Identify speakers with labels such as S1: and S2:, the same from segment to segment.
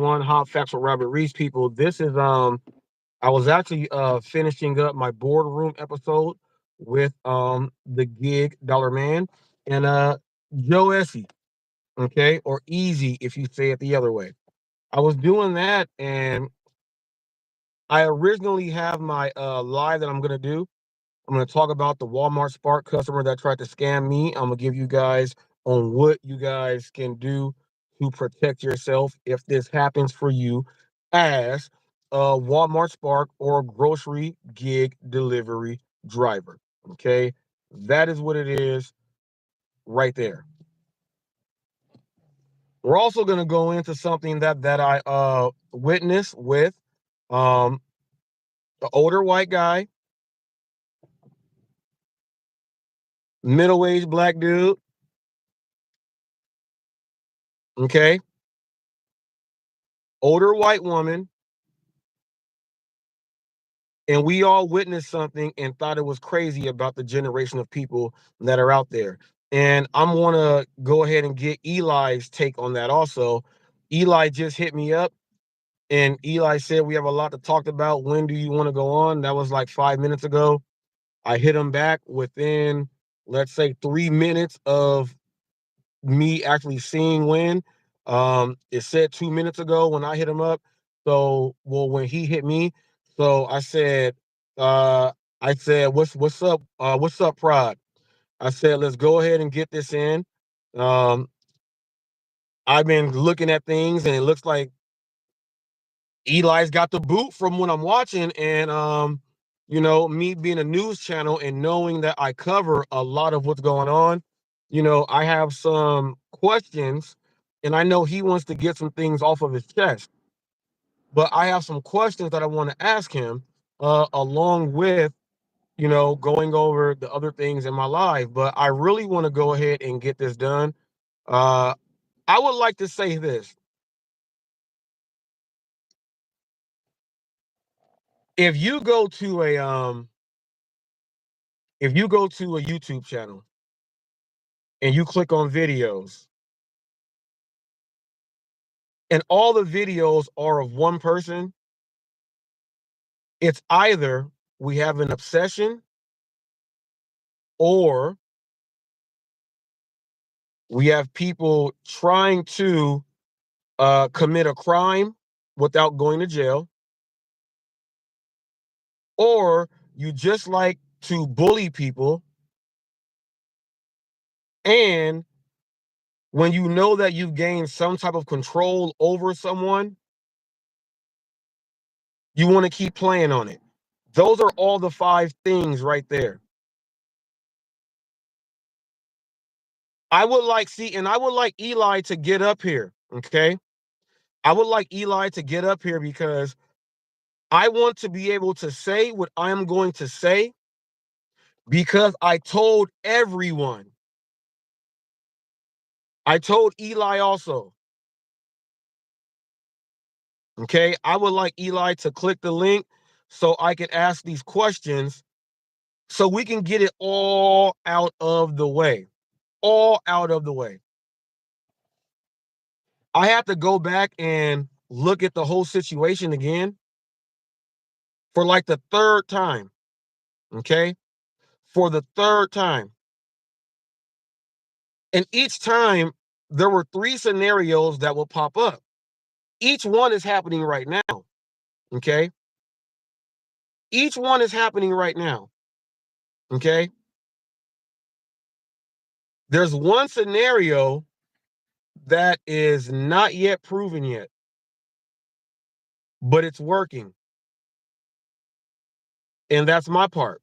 S1: everyone. Hot Facts with Robert Reese, people. This is I was actually finishing up my boardroom episode with the gig Dollar Man and Joe Essie, okay, or Easy if you say it the other way. I was doing that, and I originally have my live that I'm gonna do. I'm going to talk about the Walmart Spark customer that tried to scam me. I'm going to give you guys on what you guys can do to protect yourself if this happens for you as a Walmart Spark or grocery gig delivery driver. Okay, that is what it is right there. We're also going to go into something that I witnessed with the older white guy, middle-aged black dude. Okay, older white woman, and we all witnessed something and thought it was crazy about the generation of people that are out there. And I'm going to go ahead and get Eli's take on that also. Eli just hit me up, and Eli said, we have a lot to talk about. When do you want to go on? That was like 5 minutes ago. I hit him back within, let's say, 3 minutes of me actually seeing when. It said 2 minutes ago when I hit him up. So, well, when he hit me, so uh, I said, what's up? What's up, Prod? I said, let's go ahead and get this in. Um, I've been looking at things, and it looks like Eli's got the boot from what I'm watching, and me being a news channel and knowing that I cover a lot of what's going on, I have some questions, and I know he wants to get some things off of his chest, but I have some questions that I want to ask him, along with going over the other things in my life. But I really want to go ahead and get this done. Uh, I would like to say this: if you go to a YouTube channel and you click on videos, and all the videos are of one person, it's either we have an obsession or we have people trying to commit a crime without going to jail, or you just like to bully people, and when you know that you've gained some type of control over someone, you want to keep playing on it. Those are all the 5 things right there. I would like Eli to get up here, okay? I would like Eli to get up here because I want to be able to say what I am going to say because I told everyone. I told Eli also. Okay, I would like Eli to click the link so I can ask these questions so we can get it all out of the way. All out of the way. I have to go back and look at the whole situation again for like the 3rd time. Okay, for the 3rd time. And each time there were 3 scenarios that will pop up. Each one is happening right now. Okay, each one is happening right now. Okay, there's one scenario that is not yet proven yet, but it's working. And that's my part.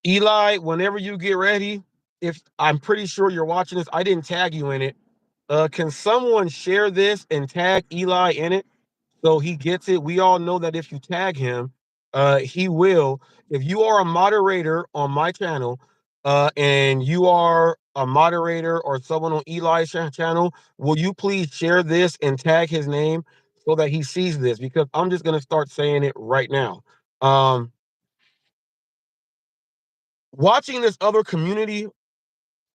S1: Eli, whenever you get ready, if I'm pretty sure you're watching this, I didn't tag you in it. Can someone share this and tag Eli in it so he gets it? We all know that if you tag him, he will. If you are a moderator on my channel, and you are a moderator or someone on Eli's channel, will you please share this and tag his name so that he sees this, because I'm just gonna start saying it right now. Um, Watching this other community,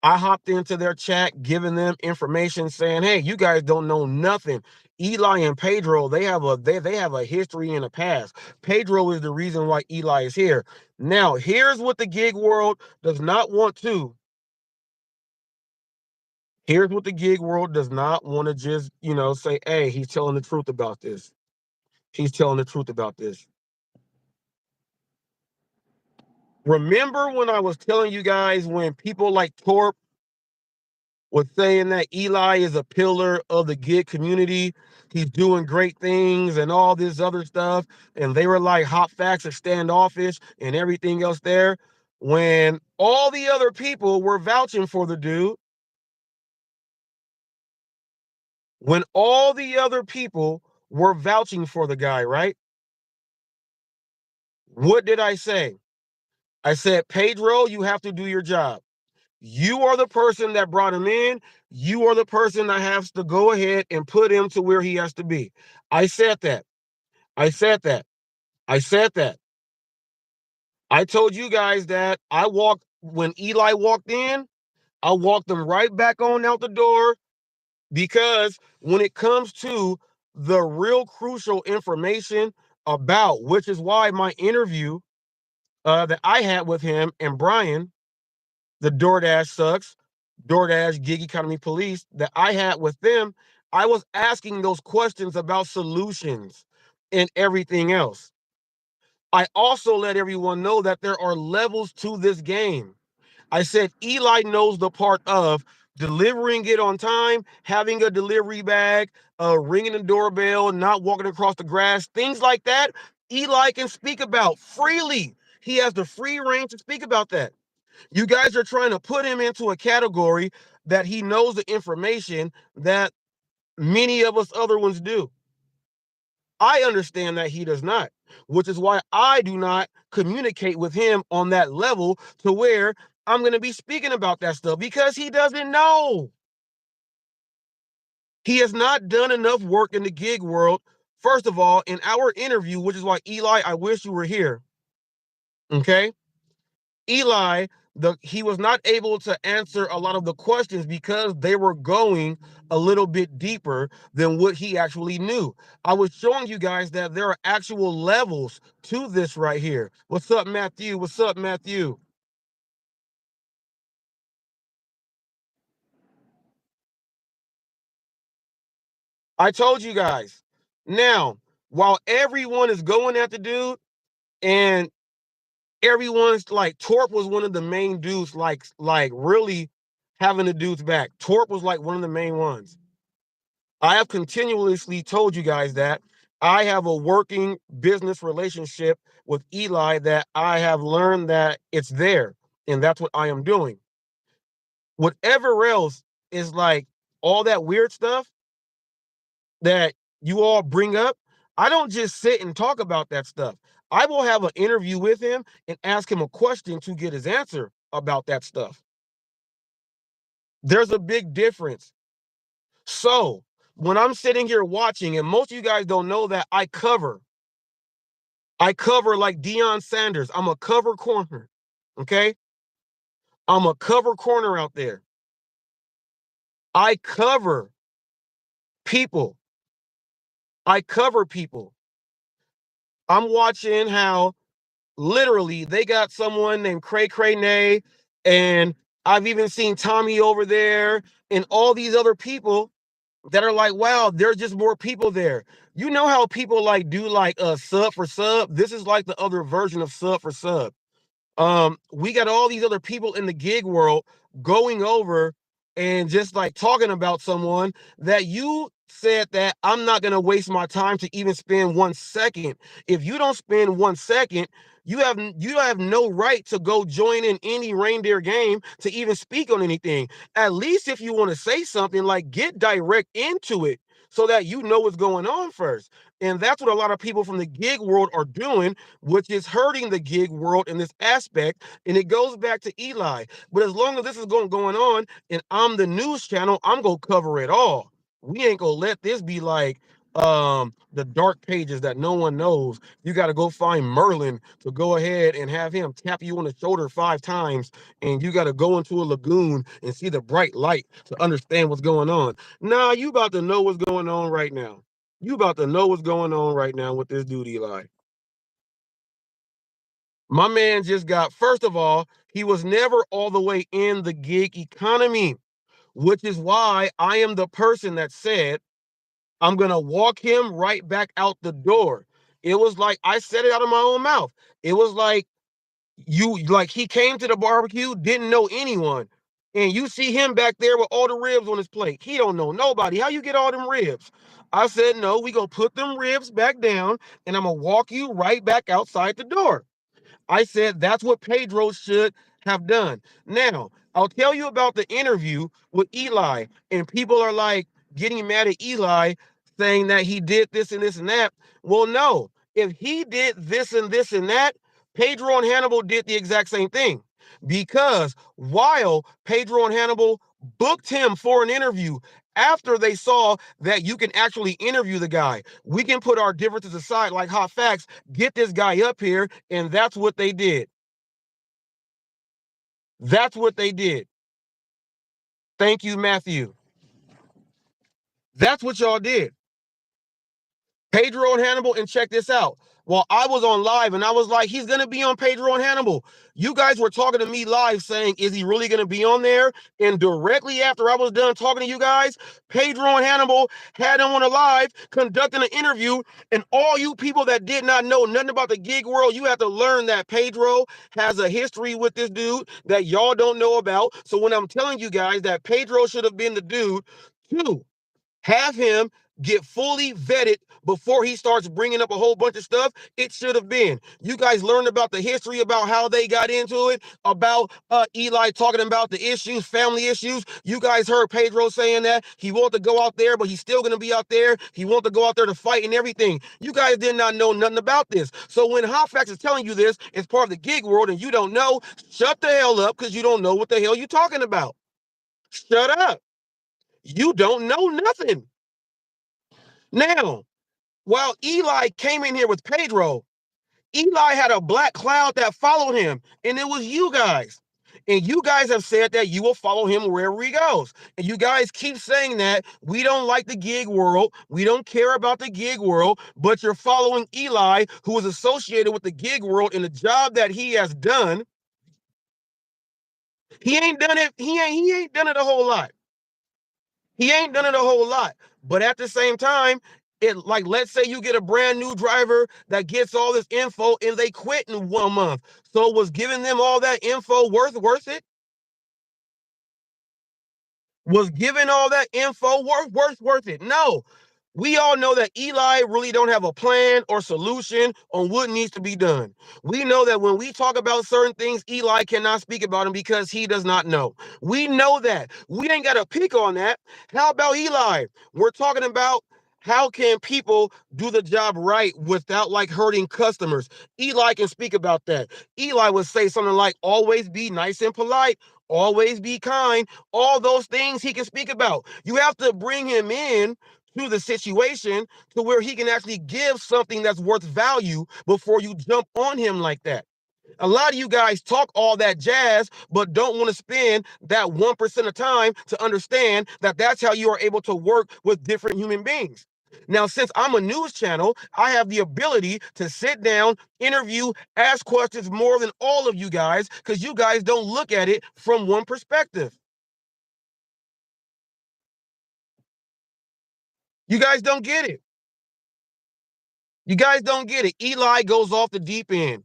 S1: I hopped into their chat, giving them information, saying, "Hey, you guys don't know nothing. Eli and Pedro, they have a history and a past. Pedro is the reason why Eli is here. Now, here's what the gig world does not want to. Here's what the gig world does not want to just, say, hey, he's telling the truth about this. He's telling the truth about this. Remember when I was telling you guys when people like Torp was saying that Eli is a pillar of the gig community, he's doing great things and all this other stuff, and they were like HotFacts are standoffish and everything else there, when all the other people were vouching for the dude, when all the other people were vouching for the guy, right? What did I say? I said, Pedro, you have to do your job. You are the person that brought him in. You are the person that has to go ahead and put him to where he has to be. I said that. I said that. I said that. I told you guys that when Eli walked in, I walked him right back on out the door, because when it comes to the real crucial information about, which is why my interview that I had with him and Brian, the DoorDash sucks, DoorDash gig economy police, that I had with them, I was asking those questions about solutions and everything else. I also let everyone know that there are levels to this game. I said Eli knows the part of delivering it on time, having a delivery bag, ringing the doorbell, not walking across the grass, things like that. Eli can speak about freely. He has the free reign to speak about that. You guys are trying to put him into a category that he knows the information that many of us other ones do. I understand that he does not, which is why I do not communicate with him on that level to where I'm going to be speaking about that stuff, because he doesn't know. He has not done enough work in the gig world. First of all, in our interview, which is why, Eli, I wish you were here. Okay? Eli, he was not able to answer a lot of the questions because they were going a little bit deeper than what he actually knew. I was showing you guys that there are actual levels to this right here. What's up, Matthew? What's up, Matthew? I told you guys. Now, while everyone is going at the dude, and everyone's like, Torp was one of the main dudes, like really having the dude's back. Torp was like one of the main ones. I have continuously told you guys that I have a working business relationship with Eli, that I have learned that it's there, and that's what I am doing. Whatever else is like all that weird stuff that you all bring up, I don't just sit and talk about that stuff. I will have an interview with him and ask him a question to get his answer about that stuff. There's a big difference. So when I'm sitting here watching, and most of you guys don't know that I cover like Deion Sanders. I'm a cover corner. Okay. I'm a cover corner out there. I cover people. I cover people. I'm watching how literally they got someone named Cray Cray Nay, and I've even seen Tommy over there and all these other people that are like, wow, there's just more people there. You know how people like do like a sub for sub? This is like the other version of sub for sub. We got all these other people in the gig world going over and just like talking about someone that you said that I'm not going to waste my time to even spend 1 second. If you don't spend 1 second, you have no right to go join in any reindeer game to even speak on anything. At least if you want to say something, like get direct into it so that you know what's going on first. And that's what a lot of people from the gig world are doing, which is hurting the gig world in this aspect. And it goes back to Eli. But as long as this is going on and I'm the news channel, I'm going to cover it all. We ain't going to let this be like, the dark pages that no one knows. You got to go find Merlin to go ahead and have him tap you on the shoulder 5 times, and you got to go into a lagoon and see the bright light to understand what's going on. Nah, you about to know what's going on right now. You about to know what's going on right now with this dude, Eli. My man just got, first of all, he was never all the way in the gig economy, which is why I am the person that said, I'm going to walk him right back out the door. It was like, I said it out of my own mouth. It was like, he came to the barbecue, didn't know anyone. And you see him back there with all the ribs on his plate. He don't know nobody. How you get all them ribs? I said, no, we going to put them ribs back down, and I'm going to walk you right back outside the door. I said that's what Pedro should have done. Now, I'll tell you about the interview with Eli, and people are like getting mad at Eli, saying that he did this and this and that. Well, no, if he did this and that, Pedro and Hannibal did the exact same thing. Because while Pedro and Hannibal booked him for an interview, after they saw that you can actually interview the guy, we can put our differences aside like hot facts, get this guy up here, and that's what they did. That's what they did. Thank you, Matthew. That's what y'all did. Pedro and Hannibal, and check this out. Well, I was on live and I was like, he's going to be on Pedro and Hannibal. You guys were talking to me live saying, is he really going to be on there? And directly after I was done talking to you guys, Pedro and Hannibal had him on a live conducting an interview. And all you people that did not know nothing about the gig world, you have to learn that Pedro has a history with this dude that y'all don't know about. So when I'm telling you guys that Pedro should have been the dude, too, have him get fully vetted before he starts bringing up a whole bunch of stuff. It should have been. You guys learned about the history, about how they got into it, about Eli talking about the issues, family issues. You guys heard Pedro saying that he wanted to go out there, but he's still going to be out there. He wanted to go out there to fight and everything. You guys did not know nothing about this. So when Hot Facts is telling you this, it's part of the gig world and you don't know, shut the hell up, because you don't know what the hell you're talking about. Shut up. You don't know nothing. Now, while Eli came in here with Pedro, Eli had a black cloud that followed him, and it was you guys. And you guys have said that you will follow him wherever he goes. And you guys keep saying that we don't like the gig world, we don't care about the gig world, but you're following Eli, who is associated with the gig world in the job that he has done. He ain't done it, he ain't done it a whole lot. He ain't done it a whole lot. But at the same time, like, let's say you get a brand new driver that gets all this info and they quit in 1 month. So was giving them all that info worth it? Was giving all that info worth it? No. We all know that Eli really don't have a plan or solution on what needs to be done. We know that when we talk about certain things, Eli cannot speak about them because he does not know. We know that. We ain't got to pick on that. How about Eli? We're talking about how can people do the job right without like hurting customers. Eli can speak about that. Eli would say something like, always be nice and polite, always be kind, all those things he can speak about. You have to bring him in to the situation to where he can actually give something that's worth value before you jump on him like that. A lot of you guys talk all that jazz, but don't want to spend that 1% of time to understand that that's how you are able to work with different human beings. Now, since I'm a news channel, I have the ability to sit down, interview, ask questions more than all of you guys, because you guys don't look at it from one perspective. You guys don't get it. You guys don't get it. Eli goes off the deep end.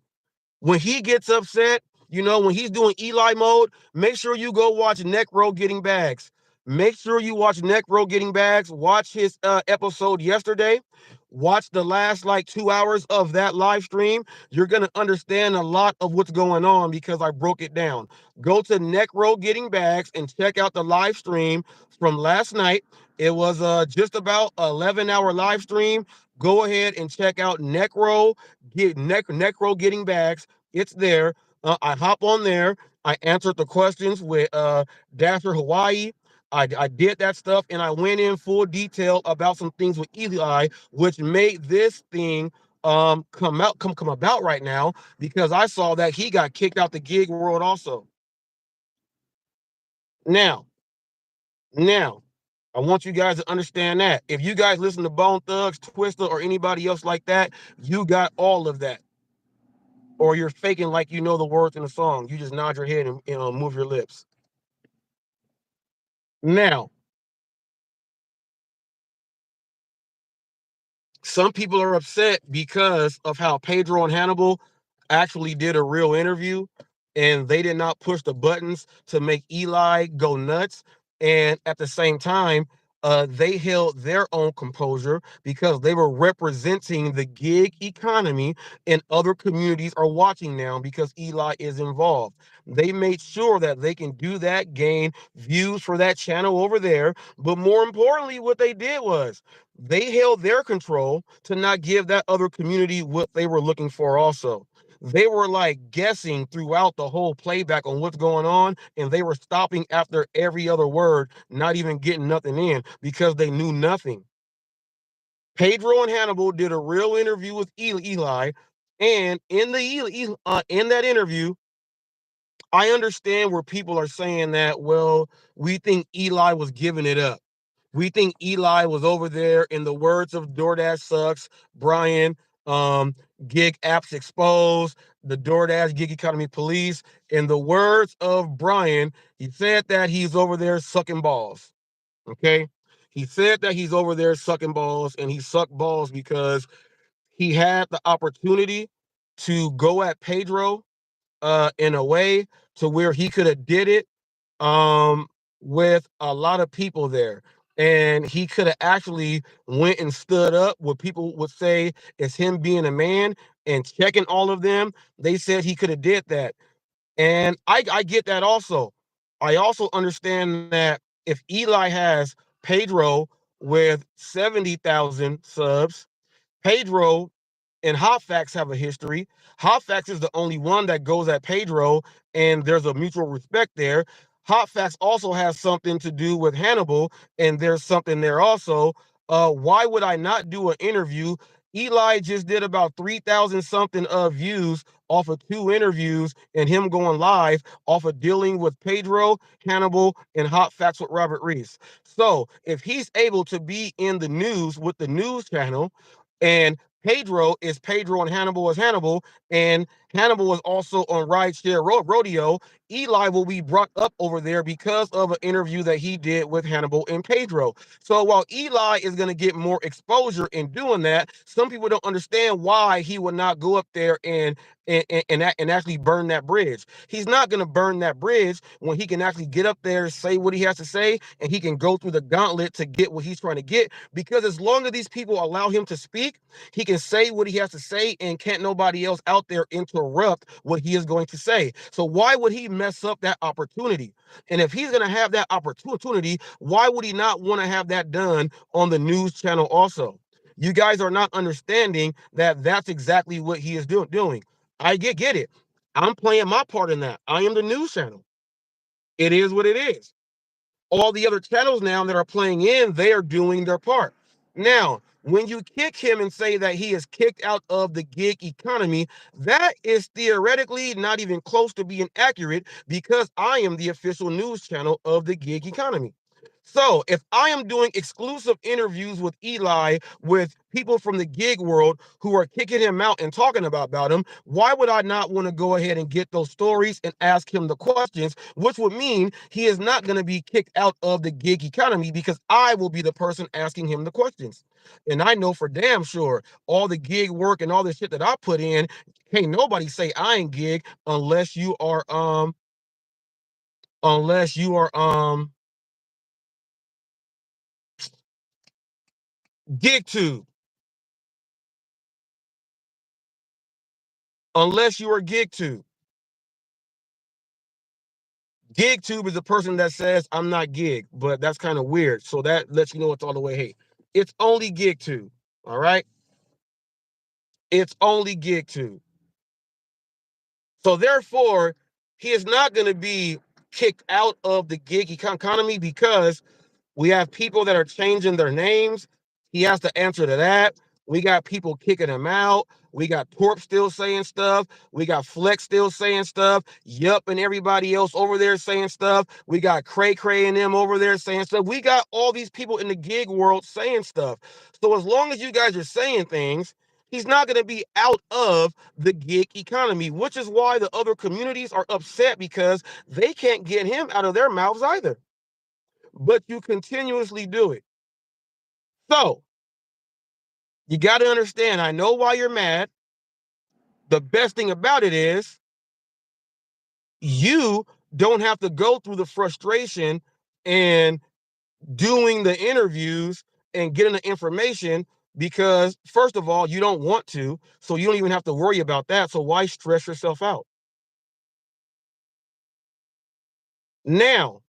S1: When he gets upset, when he's doing Eli mode, make sure you go watch Necro Getting Bags. Make sure you watch Necro Getting Bags. Watch his episode yesterday. Watch the last like 2 hours of that live stream. You're going to understand a lot of what's going on because I broke it down. Go to Necro Getting Bags and check out the live stream from last night. It was just about 11-hour live stream. Go ahead and check out Necro Getting Bags. It's there. I hop on there. I answered the questions with Dasher Hawaii. I did that stuff, and I went in full detail about some things with Eli, which made this thing come about right now, because I saw that he got kicked out the gig world also. Now, now, I want you guys to understand that if you guys listen to Bone Thugs, Twister, or anybody else like that, you got all of that. Or you're faking like you know the words in the song. You just nod your head and move your lips. Now, some people are upset because of how Pedro and Hannibal actually did a real interview, and they did not push the buttons to make Eli go nuts. And at the same time, they held their own composure because they were representing the gig economy, and other communities are watching now because Eli is involved. They made sure that they can do that, gain views for that channel over there. But more importantly, what they did was they held their control to not give that other community what they were looking for also. They were like guessing throughout the whole playback on what's going on, and they were stopping after every other word, not even getting nothing in because they knew nothing. Pedro and Hannibal did a real interview with Eli, and in that interview, I understand where people are saying that, well, we think Eli was giving it up. We think Eli was over there, in the words of DoorDash Sucks, Brian, Gig Apps Exposed, the DoorDash Gig Economy Police. In the words of Brian, he said that he's over there sucking balls. Okay? He said that he's over there sucking balls, and he sucked balls because he had the opportunity to go at Pedro in a way to where he could have did it um with a lot of people there, and he could have actually went and stood up what people would say is him being a man and checking all of them. They said he could have did that, and I get that also. I also understand that if Eli has Pedro with 70,000 subs, Pedro and HotFacts have a history. HotFacts is the only one that goes at Pedro, and there's a mutual respect there. HotFacts also has something to do with Hannibal, and there's something there also. Why would I not do an interview? Eli just did about 3,000 something of views off of 2 interviews and him going live off of dealing with Pedro, Hannibal, and HotFacts with Robert Reese. So if he's able to be in the news with the news channel, and Pedro is Pedro and Hannibal is Hannibal, and Hannibal is also on Rideshare Rodeo, Eli will be brought up over there because of an interview that he did with Hannibal and Pedro. So while Eli is going to get more exposure in doing that, some people don't understand why he would not go up there and actually burn that bridge. He's not going to burn that bridge when he can actually get up there, say what he has to say, and he can go through the gauntlet to get what he's trying to get. Because as long as these people allow him to speak, he can say what he has to say, and can't nobody else out there interrupt what he is going to say. So why would he mess up that opportunity? And if he's going to have that opportunity, why would he not want to have that done on the news channel also? You guys are not understanding that that's exactly what he is doing. I get it. I'm playing my part in that. I am the news channel. It is what it is. All the other channels now that are playing in, they are doing their part. Now, when you kick him and say that he is kicked out of the gig economy, that is theoretically not even close to being accurate, because I am the official news channel of the gig economy. So if I am doing exclusive interviews with Eli with people from the gig world who are kicking him out and talking about him, why would I not want to go ahead and get those stories and ask him the questions, which would mean he is not going to be kicked out of the gig economy because I will be the person asking him the questions. And I know for damn sure all the gig work and all the shit that I put in, can't nobody say I ain't gig unless you are gig tube. Unless you are gig tube. Gig tube is a person that says I'm not gig, but that's kind of weird. So that lets you know it's all the way hate. It's only gig tube. All right. It's only gig tube. So therefore, he is not going to be kicked out of the gig economy because we have people that are changing their names. He has to answer to that. We got people kicking him out. We got Torp still saying stuff. We got Flex still saying stuff. Yup and everybody else over there saying stuff. We got Cray Cray and them over there saying stuff. We got all these people in the gig world saying stuff. So as long as you guys are saying things, he's not going to be out of the gig economy, which is why the other communities are upset because they can't get him out of their mouths either. But you continuously do it. So you got to understand, I know why you're mad. The best thing about it is you don't have to go through the frustration and doing the interviews and getting the information because, first of all, you don't want to. So you don't even have to worry about that. So why stress yourself out? Now,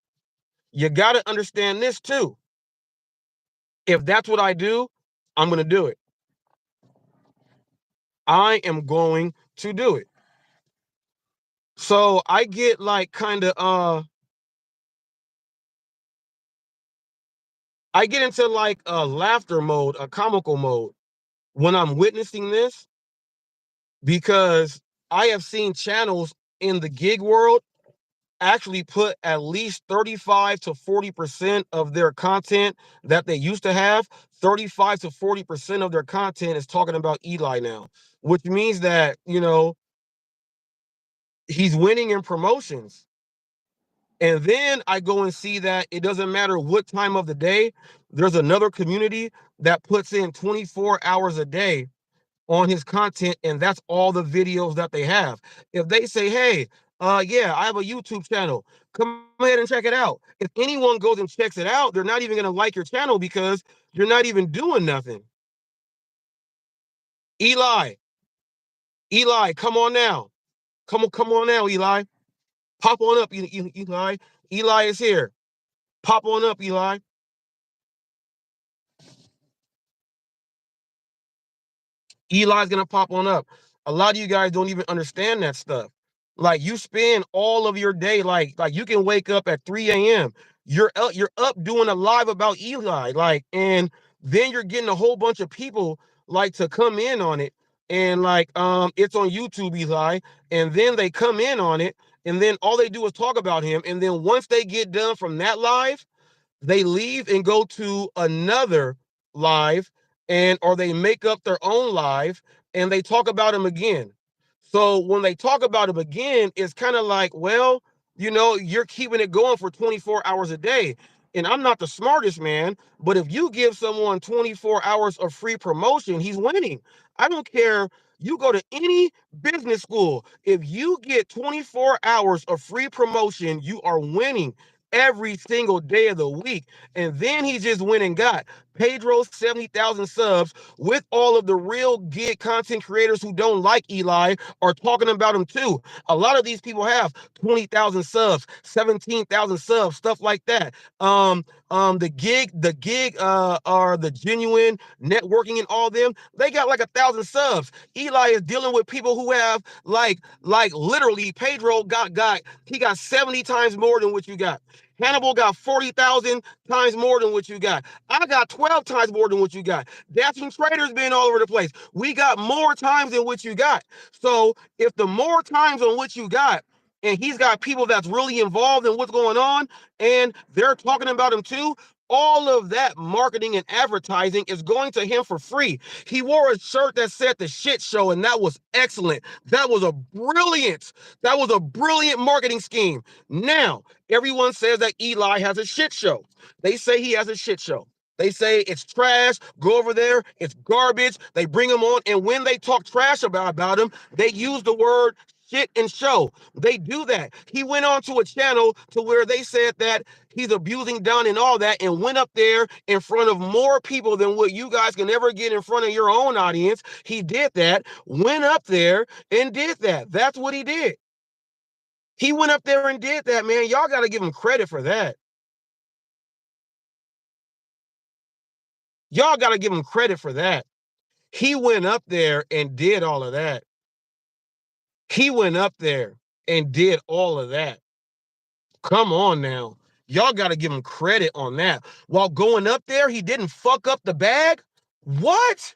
S1: you got to understand this too. If that's what I do, I'm going to do it. I am going to do it. So I get like kind of I get into like a laughter mode, a comical mode when I'm witnessing this because I have seen channels in the gig world actually put at least 35 to 40% of their content that they used to have, 35 to 40% of their content is talking about Eli now, which means that, he's winning in promotions. And then I go and see that it doesn't matter what time of the day, there's another community that puts in 24 hours a day on his content, and that's all the videos that they have. If they say, hey, yeah, I have a YouTube channel, come ahead and check it out. If anyone goes and checks it out, they're not even going to like your channel because you're not even doing nothing. Eli, come on now. Come on now, Eli. Pop on up, Eli. Eli is here. Pop on up, Eli. Eli's gonna pop on up. A lot of you guys don't even understand that stuff. Like you spend all of your day, like you can wake up at 3 a.m. You're up doing a live about Eli, and then you're getting a whole bunch of people like to come in on it, and it's on YouTube, Eli, and then they come in on it, and then all they do is talk about him, and then once they get done from that live, they leave and go to another live or they make up their own live and they talk about him again. So when they talk about him again, it's kind of like, well, you're keeping it going for 24 hours a day. And I'm not the smartest man, but if you give someone 24 hours of free promotion, he's winning. I don't care. You go to any business school. If you get 24 hours of free promotion, you are winning every single day of the week. And then he just went and got Pedro's 70,000 subs with all of the real gig content creators who don't like Eli are talking about him too. A lot of these people have 20,000 subs, 17,000 subs, stuff like that. The gig are the genuine networking and all them. They got like 1,000 subs. Eli is dealing with people who have like literally Pedro he got 70 times more than what you got. Hannibal got 40,000 times more than what you got. I got 12 times more than what you got. Daphne Trader's been all over the place. We got more times than what you got. So if the more times on what you got, and he's got people that's really involved in what's going on, and they're talking about him too, all of that marketing and advertising is going to him for free. He wore a shirt that said the shit show, and that was excellent. That was a brilliant marketing scheme. Now, everyone says that Eli has a shit show. They say he has a shit show. They say it's trash. Go over there. It's garbage. They bring him on. And when they talk trash about him, they use the word shit and show. They do that. He went on to a channel to where they said that he's abusing Don and all that and went up there in front of more people than what you guys can ever get in front of your own audience. He did that, went up there and did that. That's what he did. He went up there and did that, man. Y'all got to give him credit for that. Y'all got to give him credit for that. He went up there and did all of that. He went up there and did all of that. Come on now. Y'all got to give him credit on that. While going up there, he didn't fuck up the bag? What?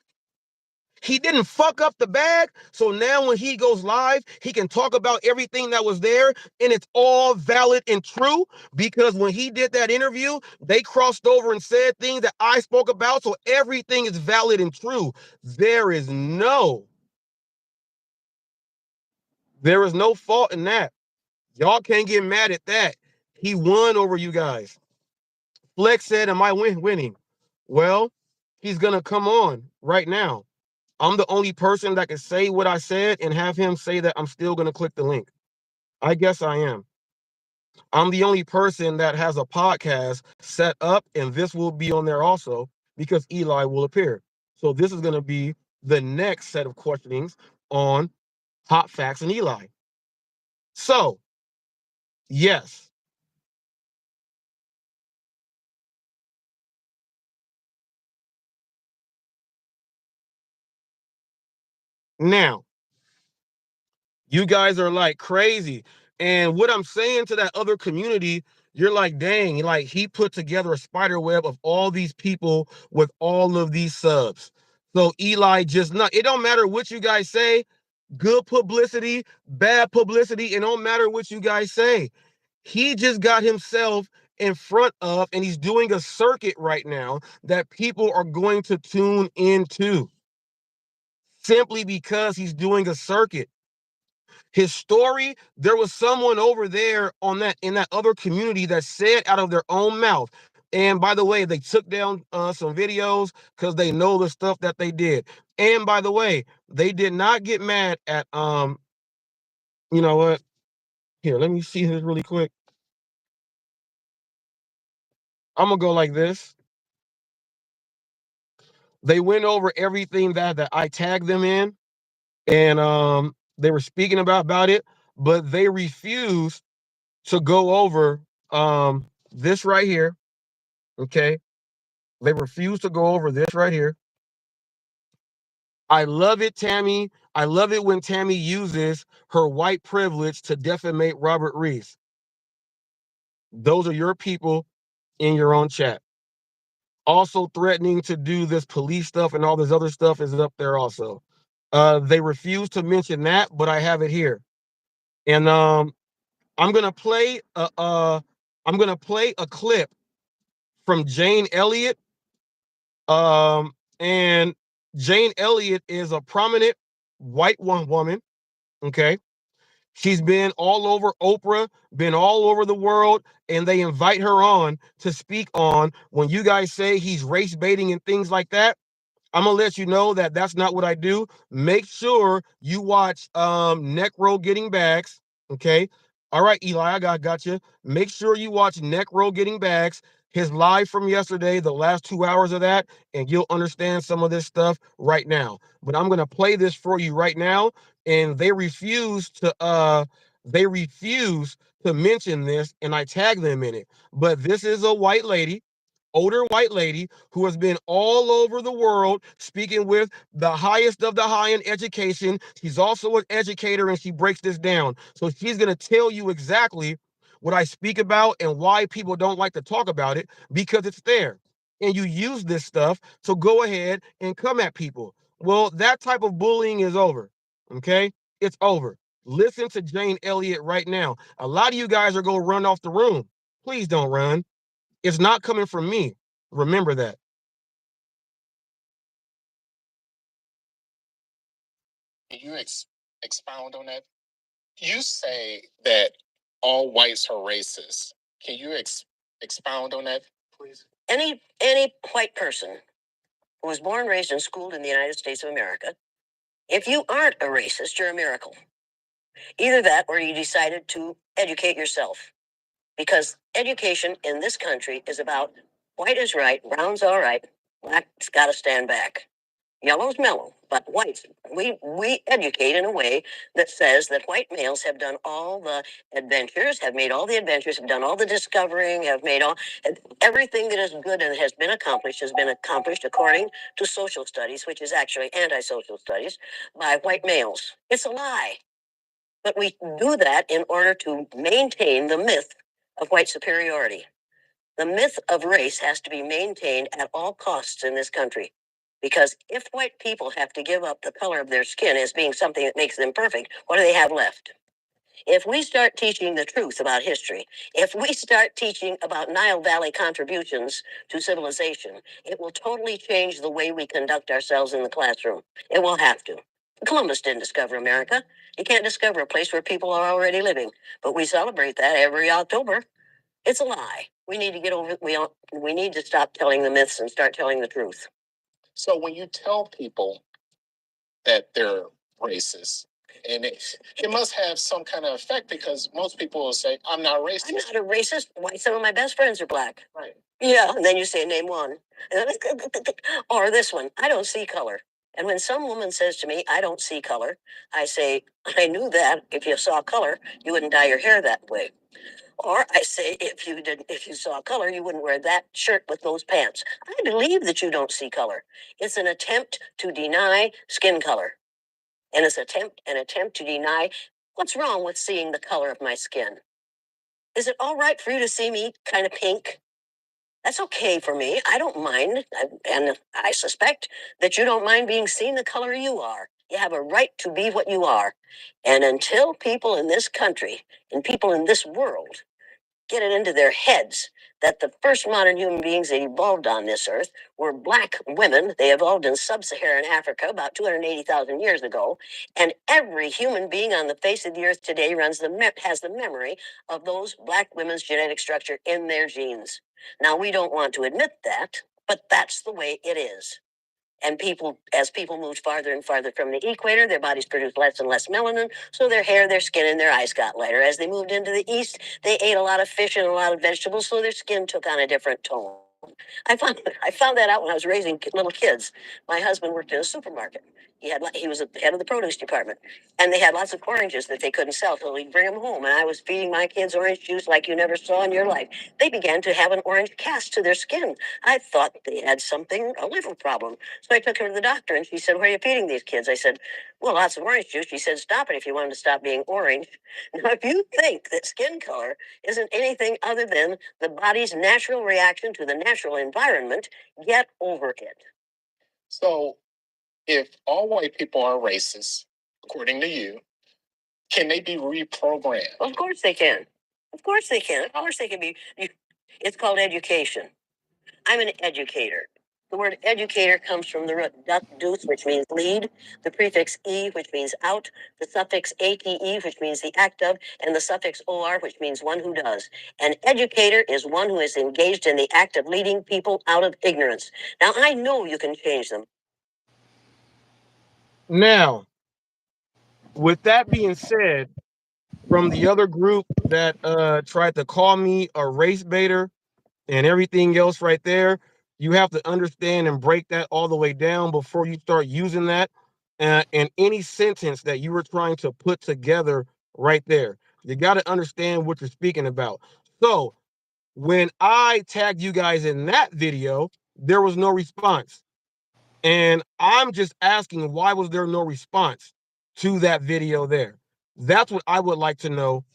S1: He didn't fuck up the bag. So now when he goes live, he can talk about everything that was there and it's all valid and true because when he did that interview, they crossed over and said things that I spoke about. So everything is valid and true. There is no fault in that. Y'all can't get mad at that. He won over you guys. Flex said, am I winning? Well, he's going to come on right now. I'm the only person that can say what I said and have him say that I'm still going to click the link. I guess I am. I'm the only person that has a podcast set up, and this will be on there also because Eli will appear. So this is going to be the next set of questionings on Hot Facts and Eli. So, yes. Now, you guys are like crazy. And what I'm saying to that other community, you're like, dang, like he put together a spider web of all these people with all of these subs. So Eli just not, it don't matter what you guys say, good publicity, bad publicity, it don't matter what you guys say. He just got himself in front of, and he's doing a circuit right now that people are going to tune into simply because he's doing a circuit. His story, there was someone over there on that in that other community that said out of their own mouth. And by the way, they took down some videos because they know the stuff that they did. And by the way, they did not get mad at you know what? Here, let me see this really quick. I'm gonna go like this. They went over everything that I tagged them in, and they were speaking about it, but they refused to go over this right here. Okay. They refuse to go over this right here. I love it, Tammy. I love it when Tammy uses her white privilege to defamate Robert Reese. Those are your people in your own chat. Also threatening to do this police stuff and all this other stuff is up there also. They refuse to mention that, but I have it here. And I'm gonna play a clip from Jane Elliott. And Jane Elliott is a prominent white woman. Okay. She's been all over Oprah, been all over the world, and they invite her on to speak on when you guys say he's race baiting and things like that. I'm gonna let you know that that's not what I do. Make sure you watch Necro Getting Bags. Okay. All right, Eli, I got you. Make sure you watch Necro Getting Bags, his live from yesterday, the last 2 hours of that, and you'll understand some of this stuff right now. But I'm gonna play this for you right now, and they refuse to mention this, and I tag them in it. But this is a white lady, older white lady who has been all over the world speaking with the highest of the high in education. She's also an educator and she breaks this down. So she's going to tell you exactly what I speak about and why people don't like to talk about it because it's there. And you use this stuff to go ahead and come at people. Well, that type of bullying is over. Okay? It's over. Listen to Jane Elliott right now. A lot of you guys are going to run off the room. Please don't run. It's not coming from me. Remember that. Can you expound on that? You say that all whites are racist. Can you expound on that, please? Any white person who was born, raised, and schooled in the United States of America, if you aren't a racist, you're a miracle. Either that or you decided to educate yourself. Because education in this country is about white is right, brown's all right, black's got to stand back. Yellow's mellow, but whites, we educate in a way that says that white males have done all the adventures, have made all the adventures, have done all the discovering, have made all everything that is good and has been accomplished according to social studies, which is actually anti-social studies, by white males. It's a lie. But we do that in order to maintain the myth
S2: of white superiority. The myth of race has to be maintained at all costs in this country. Because if white people have to give up the color of their skin as being something that makes them perfect, what do they have left? If we start teaching the truth about history, if we start teaching about Nile Valley contributions to civilization, it will totally change the way we conduct ourselves in the classroom. It will have to. Columbus didn't discover America. You can't discover a place where people are already living, but we celebrate that every October. It's a lie. We need to get over. We need to stop telling the myths and start telling the truth.
S3: So when you tell people that they're racist, and it must have some kind of effect, because most people will say, I'm not racist.
S2: I'm not a racist. Why, some of my best friends are black.
S3: Right.
S2: Yeah, and then you say, name one. Or this one, I don't see color. And when some woman says to me, I don't see color, I say, I knew that if you saw color, you wouldn't dye your hair that way. Or I say, if you saw color, you wouldn't wear that shirt with those pants. I believe that you don't see color. It's an attempt to deny skin color. And it's an attempt to deny what's wrong with seeing the color of my skin. Is it all right for you to see me kind of pink? That's okay for me. I don't mind. And I suspect that you don't mind being seen the color you are. You have a right to be what you are. And until people in this country and people in this world get it into their heads that the first modern human beings that evolved on this earth were black women. They evolved in sub-Saharan Africa about 280,000 years ago. And every human being on the face of the earth today has the memory of those black women's genetic structure in their genes. Now, we don't want to admit that, but that's the way it is. And as people moved farther and farther from the equator, their bodies produced less and less melanin, so their hair, their skin, and their eyes got lighter. As they moved into the east, they ate a lot of fish and a lot of vegetables, so their skin took on a different tone. I found that out when I was raising little kids. My husband worked in a supermarket. He was the head of the produce department, and they had lots of oranges that they couldn't sell, so he'd bring them home. And I was feeding my kids orange juice like you never saw in your life. They began to have an orange cast to their skin. I thought they had a liver problem. So I took her to the doctor, and she said, "Where are you feeding these kids?" I said, "Well, lots of orange juice." She said, "Stop it if you want them to stop being orange." Now, if you think that skin color isn't anything other than the body's natural reaction to the natural environment, get over it.
S3: So if all white people are racist, according to you, can they be reprogrammed?
S2: Of course they can. Of course they can. Of course they can be. It's called education. I'm an educator. The word educator comes from the root dus, which means lead, the prefix e, which means out, the suffix ate, which means the act of, and the suffix or, which means one who does. An educator is one who is engaged in the act of leading people out of ignorance. Now, I know you can change them.
S1: Now, with that being said, from the other group that tried to call me a race baiter and everything else right there, you have to understand and break that all the way down before you start using that in any sentence that you were trying to put together right there. You got to understand what you're speaking about. So when I tagged you guys in that video, there was no response. And I'm just asking, why was there no response to that video there? That's what I would like to know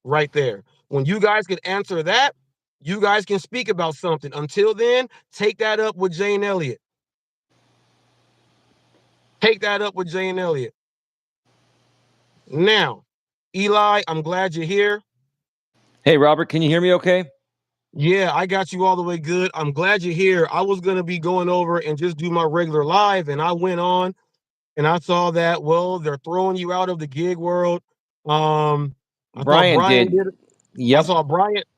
S1: right there. When you guys can answer that, you guys can speak about something. Until then, take that up with Jane Elliott. Take that up with Jane Elliott. Now, Eli, I'm glad you're here.
S4: Hey, Robert, can you hear me okay?
S1: Yeah, I got you all the way good. I'm glad you're here. I was going to be going over and just do my regular live, and I went on and I saw that, well, they're throwing you out of the gig world. I thought Brian did.
S4: Yep.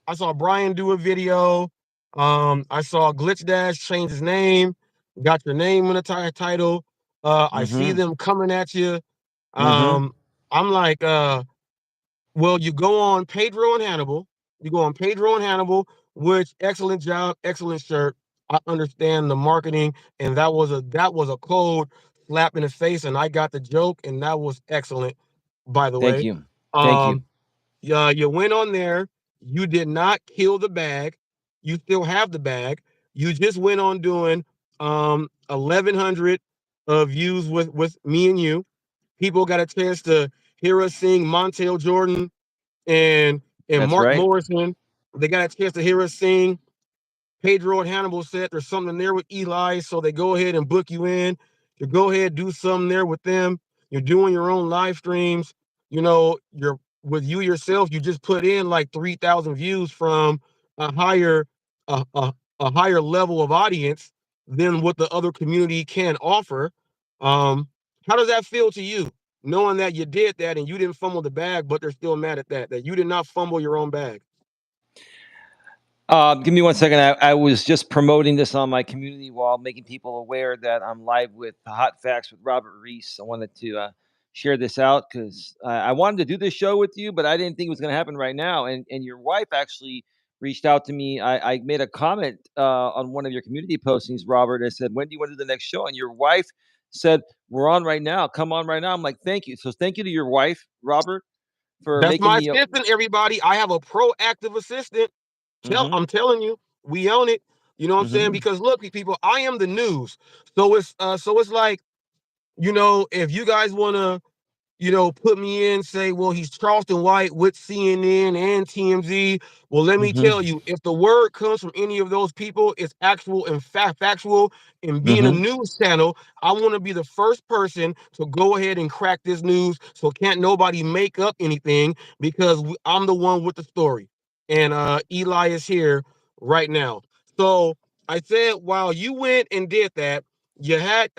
S1: I saw Brian do a video. I saw Glitch Dash change his name, got your name in the title. I see them coming at you. I'm like, well, you go on Pedro and Hannibal. You go on Pedro and Hannibal, which excellent job, excellent shirt. I understand the marketing, and that was a cold slap in the face, and I got the joke, and that was excellent, by the way.
S4: Thank you. Thank you.
S1: Yeah, you went on there. You did not kill the bag. You still have the bag. You just went on doing 1,100 views with me and you. People got a chance to hear us sing Montel Jordan and
S4: That's
S1: Mark
S4: right.
S1: Morrison They got a chance to hear us sing. Pedro and Hannibal said there's something there with Eli, so they go ahead and book you in. You go ahead, do something there with them. You're doing your own live streams. You're with you yourself. You just put in like 3,000 views from a higher, a higher level of audience than what the other community can offer. Um, how does that feel to you, knowing that you did that and you didn't fumble the bag, but they're still mad at that you did not fumble your own bag?
S4: Give me 1 second. I was just promoting this on my community wall, making people aware that I'm live with Hot Facts with Robert Reese. I wanted to share this out because I wanted to do this show with you, but I didn't think it was going to happen right now. And your wife actually reached out to me. I made a comment on one of your community postings, Robert. I said, "When do you want to do the next show?" And your wife said, "We're on right now. Come on right now." I'm like, "Thank you." So thank you to your wife, Robert, for
S1: That's
S4: making
S1: my
S4: me.
S1: assistant, everybody. I have a proactive assistant. I'm telling you, we own it. You know what I'm saying? Because look, people, I am the news. So it's like, if you guys want to, put me in, say, well, he's Charleston White with CNN and TMZ. Well, let me tell you, if the word comes from any of those people, it's actual and factual. And being a news channel, I want to be the first person to go ahead and crack this news. So can't nobody make up anything because I'm the one with the story. And Eli is here right now. So I said, while you went and did that, you had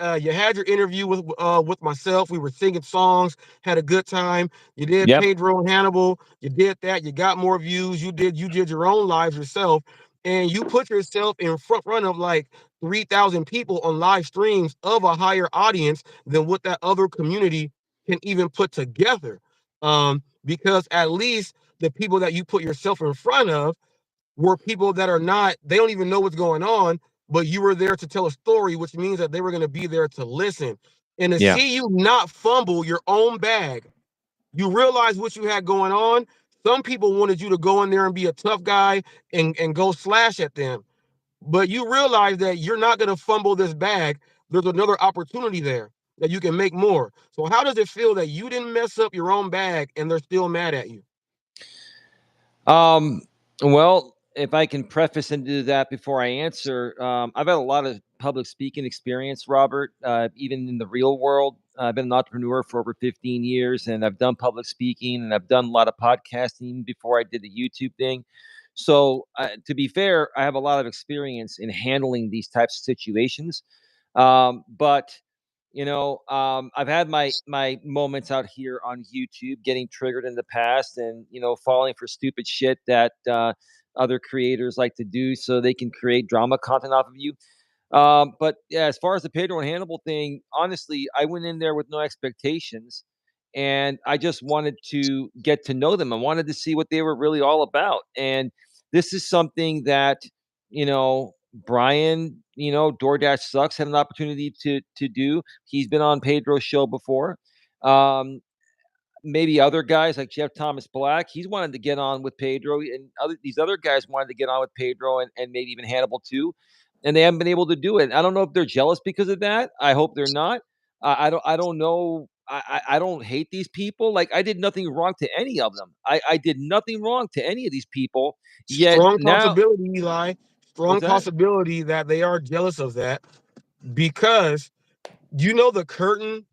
S1: your interview with myself. We were singing songs, had a good time. You did
S4: Yep.
S1: Pedro and Hannibal. You did that. You got more views. You did your own lives yourself, and you put yourself in front run of like 3,000 people on live streams of a higher audience than what that other community can even put together. Because at least the people that you put yourself in front of were people that are not, they don't even know what's going on, but you were there to tell a story, which means that they were going to be there to listen. And to
S4: Yeah.
S1: see you not fumble your own bag, you realize what you had going on. Some people wanted you to go in there and be a tough guy and go slash at them. But you realize that you're not going to fumble this bag. There's another opportunity there that you can make more. So how does it feel that you didn't mess up your own bag and they're still mad at you?
S4: Well, if I can preface into that before I answer, I've had a lot of public speaking experience, Robert, even in the real world. I've been an entrepreneur for over 15 years and I've done public speaking and I've done a lot of podcasting before I did the YouTube thing. So, to be fair, I have a lot of experience in handling these types of situations. But I've had my moments out here on YouTube getting triggered in the past, and falling for stupid shit that other creators like to do so they can create drama content off of you. But yeah, as far as the Pedro and Hannibal thing, honestly, I went in there with no expectations, and I just wanted to get to know them. I wanted to see what they were really all about, and this is something that Brian, DoorDash sucks, had an opportunity to do. He's been on Pedro's show before. Um, Maybe other guys like Jeff Thomas Black, he's wanted to get on with Pedro, and these other guys wanted to get on with Pedro, and maybe even Hannibal too, and they haven't been able to do it. I don't know if they're jealous because of that. I hope they're not. I don't know. I don't hate these people. Like, I did nothing wrong to any of them. I did nothing wrong to any of these people. Yet
S1: Strong
S4: now,
S1: possibility, Eli.
S4: what's
S1: Strong
S4: that?
S1: possibility that they are jealous of that because the curtain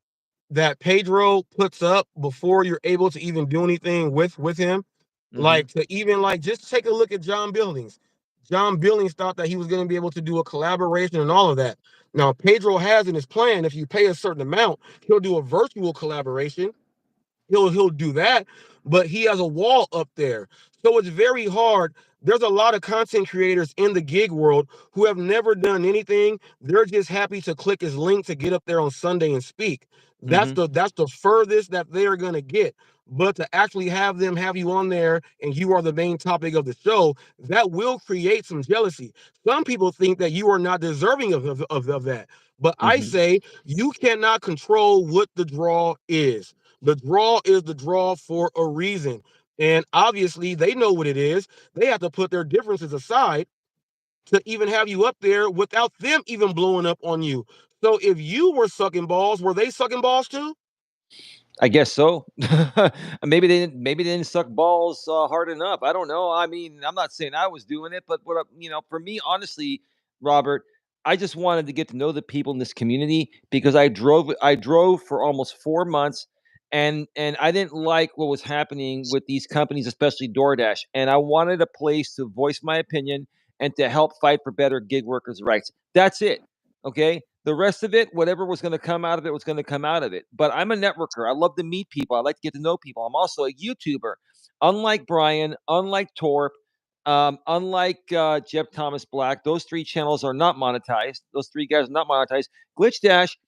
S1: that Pedro puts up before you're able to even do anything with him.
S4: Mm-hmm.
S1: Like, to even like just take a look at John Billings. John Billings thought that he was going to be able to do a collaboration and all of that. Now Pedro has in his plan, if you pay a certain amount, he'll do a virtual collaboration. He'll do that, but he has a wall up there. So it's very hard. There's a lot of content creators in the gig world who have never done anything. They're just happy to click his link to get up there on Sunday and speak. That's
S4: Mm-hmm.
S1: the furthest that they're gonna get. But to actually have them have you on there and you are the main topic of the show, that will create some jealousy. Some people think that you are not deserving of that. But I
S4: Mm-hmm.
S1: say you cannot control what the draw is. The draw is the draw for a reason. And obviously, they know what it is. They have to put their differences aside to even have you up there without them even blowing up on you. So if you were sucking balls, were they sucking balls too?
S4: I guess so. Maybe they didn't suck balls hard enough. I don't know. I mean, I'm not saying I was doing it, but for me, honestly, Robert, I just wanted to get to know the people in this community because I drove for almost 4 months, and I didn't like what was happening with these companies, especially DoorDash, and I wanted a place to voice my opinion and to help fight for better gig workers' rights. That's it. Okay. The rest of it, whatever was going to come out of it, was going to come out of it. But I'm a networker. I love to meet people. I like to get to know people. I'm also a YouTuber. Unlike Brian, unlike Torp, unlike Jeff Thomas Black, those three channels are not monetized. Those three guys are not monetized. Glitch Dash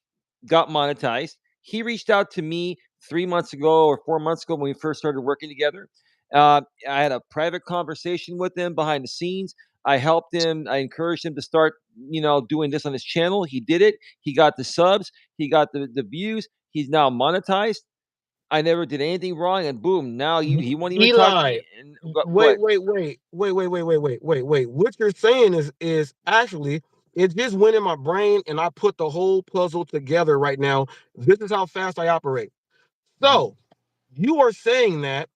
S4: got monetized. He reached out to me 3 months ago or 4 months ago when we first started working together. I had a private conversation with him behind the scenes. I helped him. I encouraged him to start, doing this on his channel. He did it. He got the subs. He got the views. He's now monetized. I never did anything wrong, and boom! Now he won't even talk to
S1: Eli,
S4: me. And go
S1: wait,
S4: ahead.
S1: wait, wait, wait, wait, wait, wait, wait, wait, wait. What you're saying is actually it just went in my brain and I put the whole puzzle together right now. This is how fast I operate.
S4: Mm-hmm.
S1: So you are saying that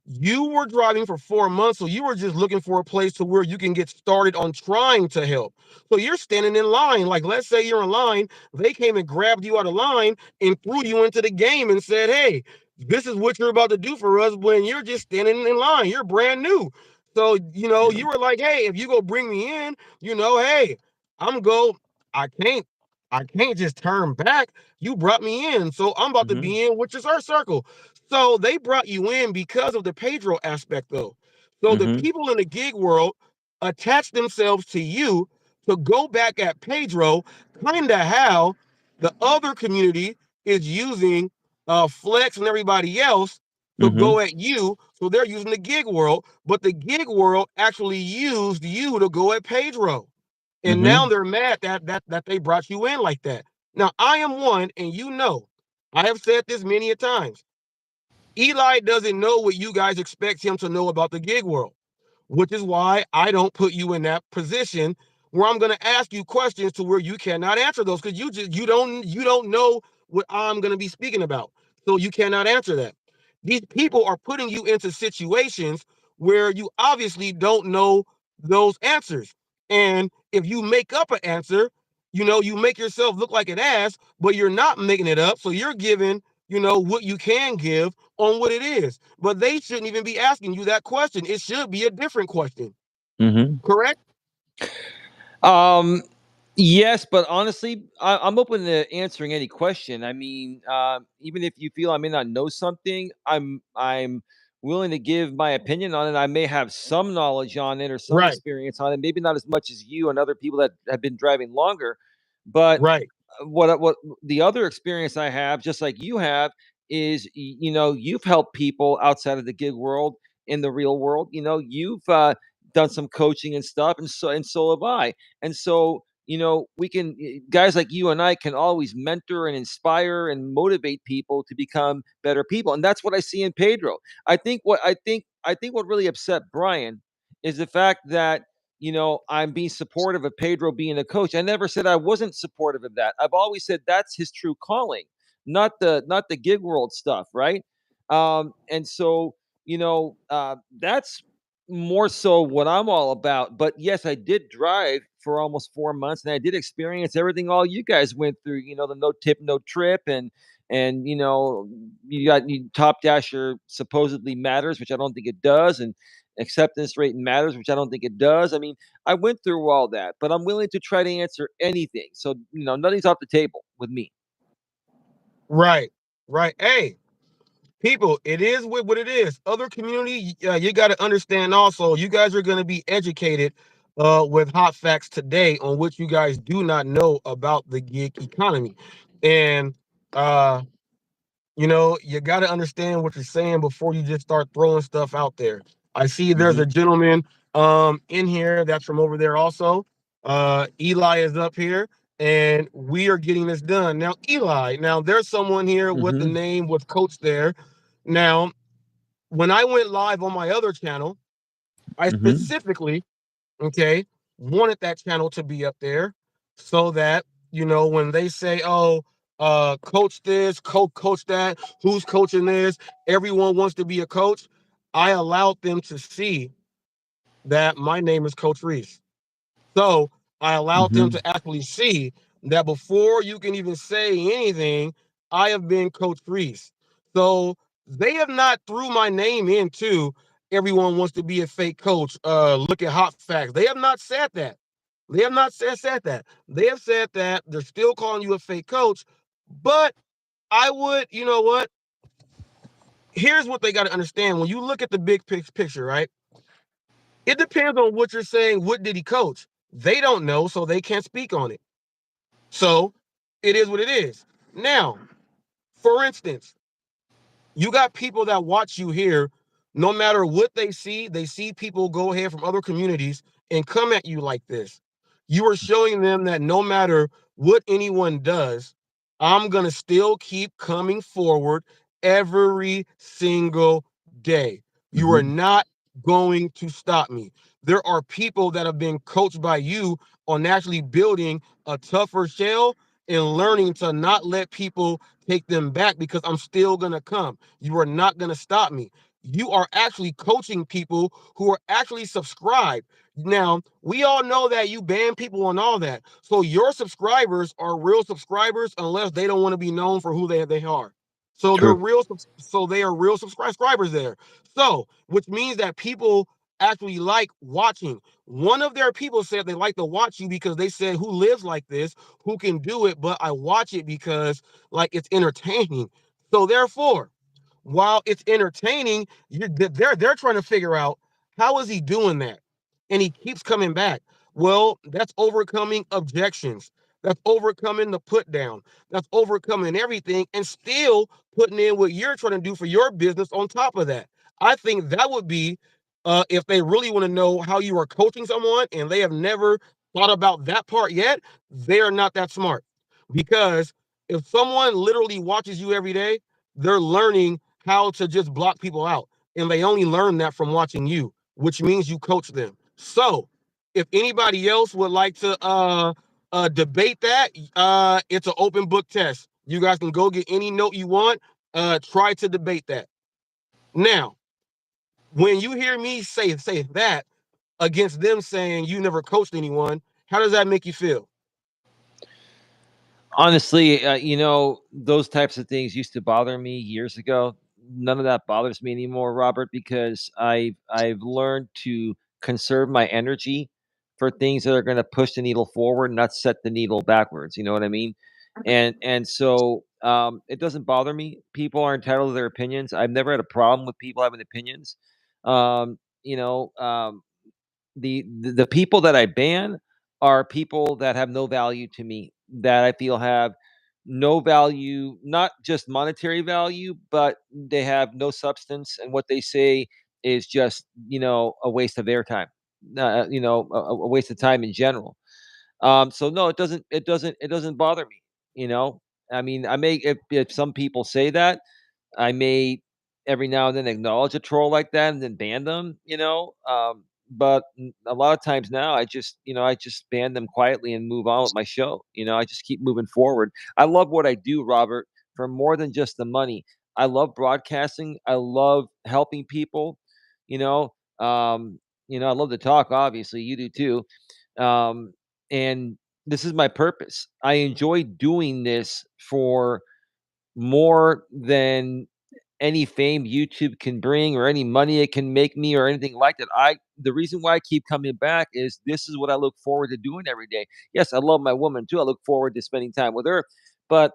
S1: you were driving for 4 months, so you were just looking for a place to where you can get started on trying to help. So you're standing in line. Like, let's say you're in line, they came and grabbed you out of line and threw you into the game and said, hey, this is what you're about to do for us when you're just standing in line. You're brand new. So,
S4: Yeah.
S1: you were like, hey, if you go bring me in, hey, I'm go, I can't. I can't just turn back. You brought me in. So I'm about to
S4: Mm-hmm.
S1: be in, which is our circle. So they brought you in because of the Pedro aspect, though. So the
S4: Mm-hmm.
S1: people in the gig world attach themselves to you to go back at Pedro, kind of how the other community is using Flex and everybody else to
S4: Mm-hmm.
S1: go at you. So they're using the gig world, but the gig world actually used you to go at Pedro. And
S4: Mm-hmm.
S1: now they're mad that they brought you in like that. Now I am one, and I have said this many a times. Eli doesn't know what you guys expect him to know about the gig world, which is why I don't put you in that position where I'm going to ask you questions to where you cannot answer those because you don't know what I'm going to be speaking about. So you cannot answer that. These people are putting you into situations where you obviously don't know those answers. And if you make up an answer, you make yourself look like an ass, but you're not making it up. So you're giving, what you can give on what it is. But they shouldn't even be asking you that question. It should be a different question.
S4: Mm-hmm.
S1: Correct?
S4: Um, yes, but honestly, I'm open to answering any question. I mean, even if you feel I may not know something, I'm willing to give my opinion on it. I may have some knowledge on it or some
S1: Right.
S4: experience on it, maybe not as much as you and other people that have been driving longer. But
S1: Right.
S4: what the other experience I have, just like you have, is you've helped people outside of the gig world in the real world. You've done some coaching and stuff, and so have I. And so we can guys like you and I can always mentor and inspire and motivate people to become better people, and that's what I see in Pedro. I think what really upset Brian is the fact that I'm being supportive of Pedro being a coach. I never said I wasn't supportive of that. I've always said that's his true calling, not the gig world stuff, right? And so that's more so what I'm all about. But yes, I did drive for almost 4 months, and I did experience everything all you guys went through. The no tip, no trip, and you top dasher supposedly matters, which I don't think it does, and acceptance rate matters, which I don't think it does. I mean, I went through all that, but I'm willing to try to answer anything. So nothing's off the table with me.
S1: Right. Right. Hey, people, it is what it is. Other community, you got to understand also, you guys are going to be educated with hot facts today on what you guys do not know about the gig economy. And uh you got to understand what you're saying before you just start throwing stuff out there. I see there's
S4: Hmm.
S1: a gentleman in here that's from over there also. Eli is up here and we are getting this done. Now Eli, now there's someone here with the
S4: Hmm.
S1: name with coach there. Now, when I went live on my other channel, I
S4: Hmm.
S1: specifically, okay, wanted that channel to be up there so that, when they say, oh, coach this, coach that, who's coaching this. Everyone wants to be a coach. I allowed them to see that my name is Coach Reese. So I allowed them
S4: Mm-hmm.
S1: to actually see that before you can even say anything, I have been Coach Reese. So they have not threw my name into everyone wants to be a fake coach. Look at hot facts. They have not said that. They have not said that. They have said that they're still calling you a fake coach, but I would, you know what? Here's what they got to understand. When you look at the big picture, right? It depends on what you're saying. What did he coach? They don't know, so they can't speak on it. So it is what it is. Now, for instance, you got people that watch you here, no matter what they see people go ahead from other communities and come at you like this. You are showing them that no matter what anyone does, I'm going to still keep coming forward every single day. You are
S4: Mm-hmm.
S1: not going to stop me. There are people that have been coached by you on actually building a tougher shell and learning to not let people take them back because I'm still going to come. You are not going to stop me. You are actually coaching people who are actually subscribed. Now, we all know that you ban people and all that. So your subscribers are real subscribers unless they don't want to be known for who they are. So they're
S4: True.
S1: real so they are real subscribers there. So, which means that people actually like watching. One of their people said they like to watch you because they said who lives like this, who can do it, but I watch it because like it's entertaining. So therefore, while it's entertaining, they're trying to figure out how is he doing that, and he keeps coming back. Well, that's overcoming objections. That's overcoming the put down. That's overcoming everything and still putting in what you're trying to do for your business on top of that. I think that would be if they really want to know how you are coaching someone and they have never thought about that part yet, they are not that smart. Because if someone literally watches you every day, they're learning how to just block people out. And they only learn that from watching you, which means you coach them. So if anybody else would like to debate that, it's an open book test. You guys can go get any note you want. Try to debate that. Now, when you hear me say that against them saying you never coached anyone, how does that make you feel?
S4: Honestly, those types of things used to bother me years ago. None of that bothers me anymore, Robert, because I've learned to conserve my energy for things that are going to push the needle forward, not set the needle backwards. You know what I mean? And so it doesn't bother me. People are entitled to their opinions. I've never had a problem with people having opinions. Um, you know, um, the people that I ban are people that have no value to me, that I feel have no value, not just monetary value, but they have no substance, and what they say is just a waste of their time, a waste of time in general. So no, it doesn't bother me. You know, I mean, I may if some people say that, I may every now and then acknowledge a troll like that and then ban them, but a lot of times now I just ban them quietly and move on with my show. I just keep moving forward. I love what I do, Robert, for more than just the money. I love broadcasting. I love helping people, you know. Um, I love to talk, obviously. You do too. And this is my purpose. I enjoy doing this for more than any fame YouTube can bring or any money it can make me or anything like that. The reason why I keep coming back is this is what I look forward to doing every day. Yes, I love my woman too. I look forward to spending time with her. But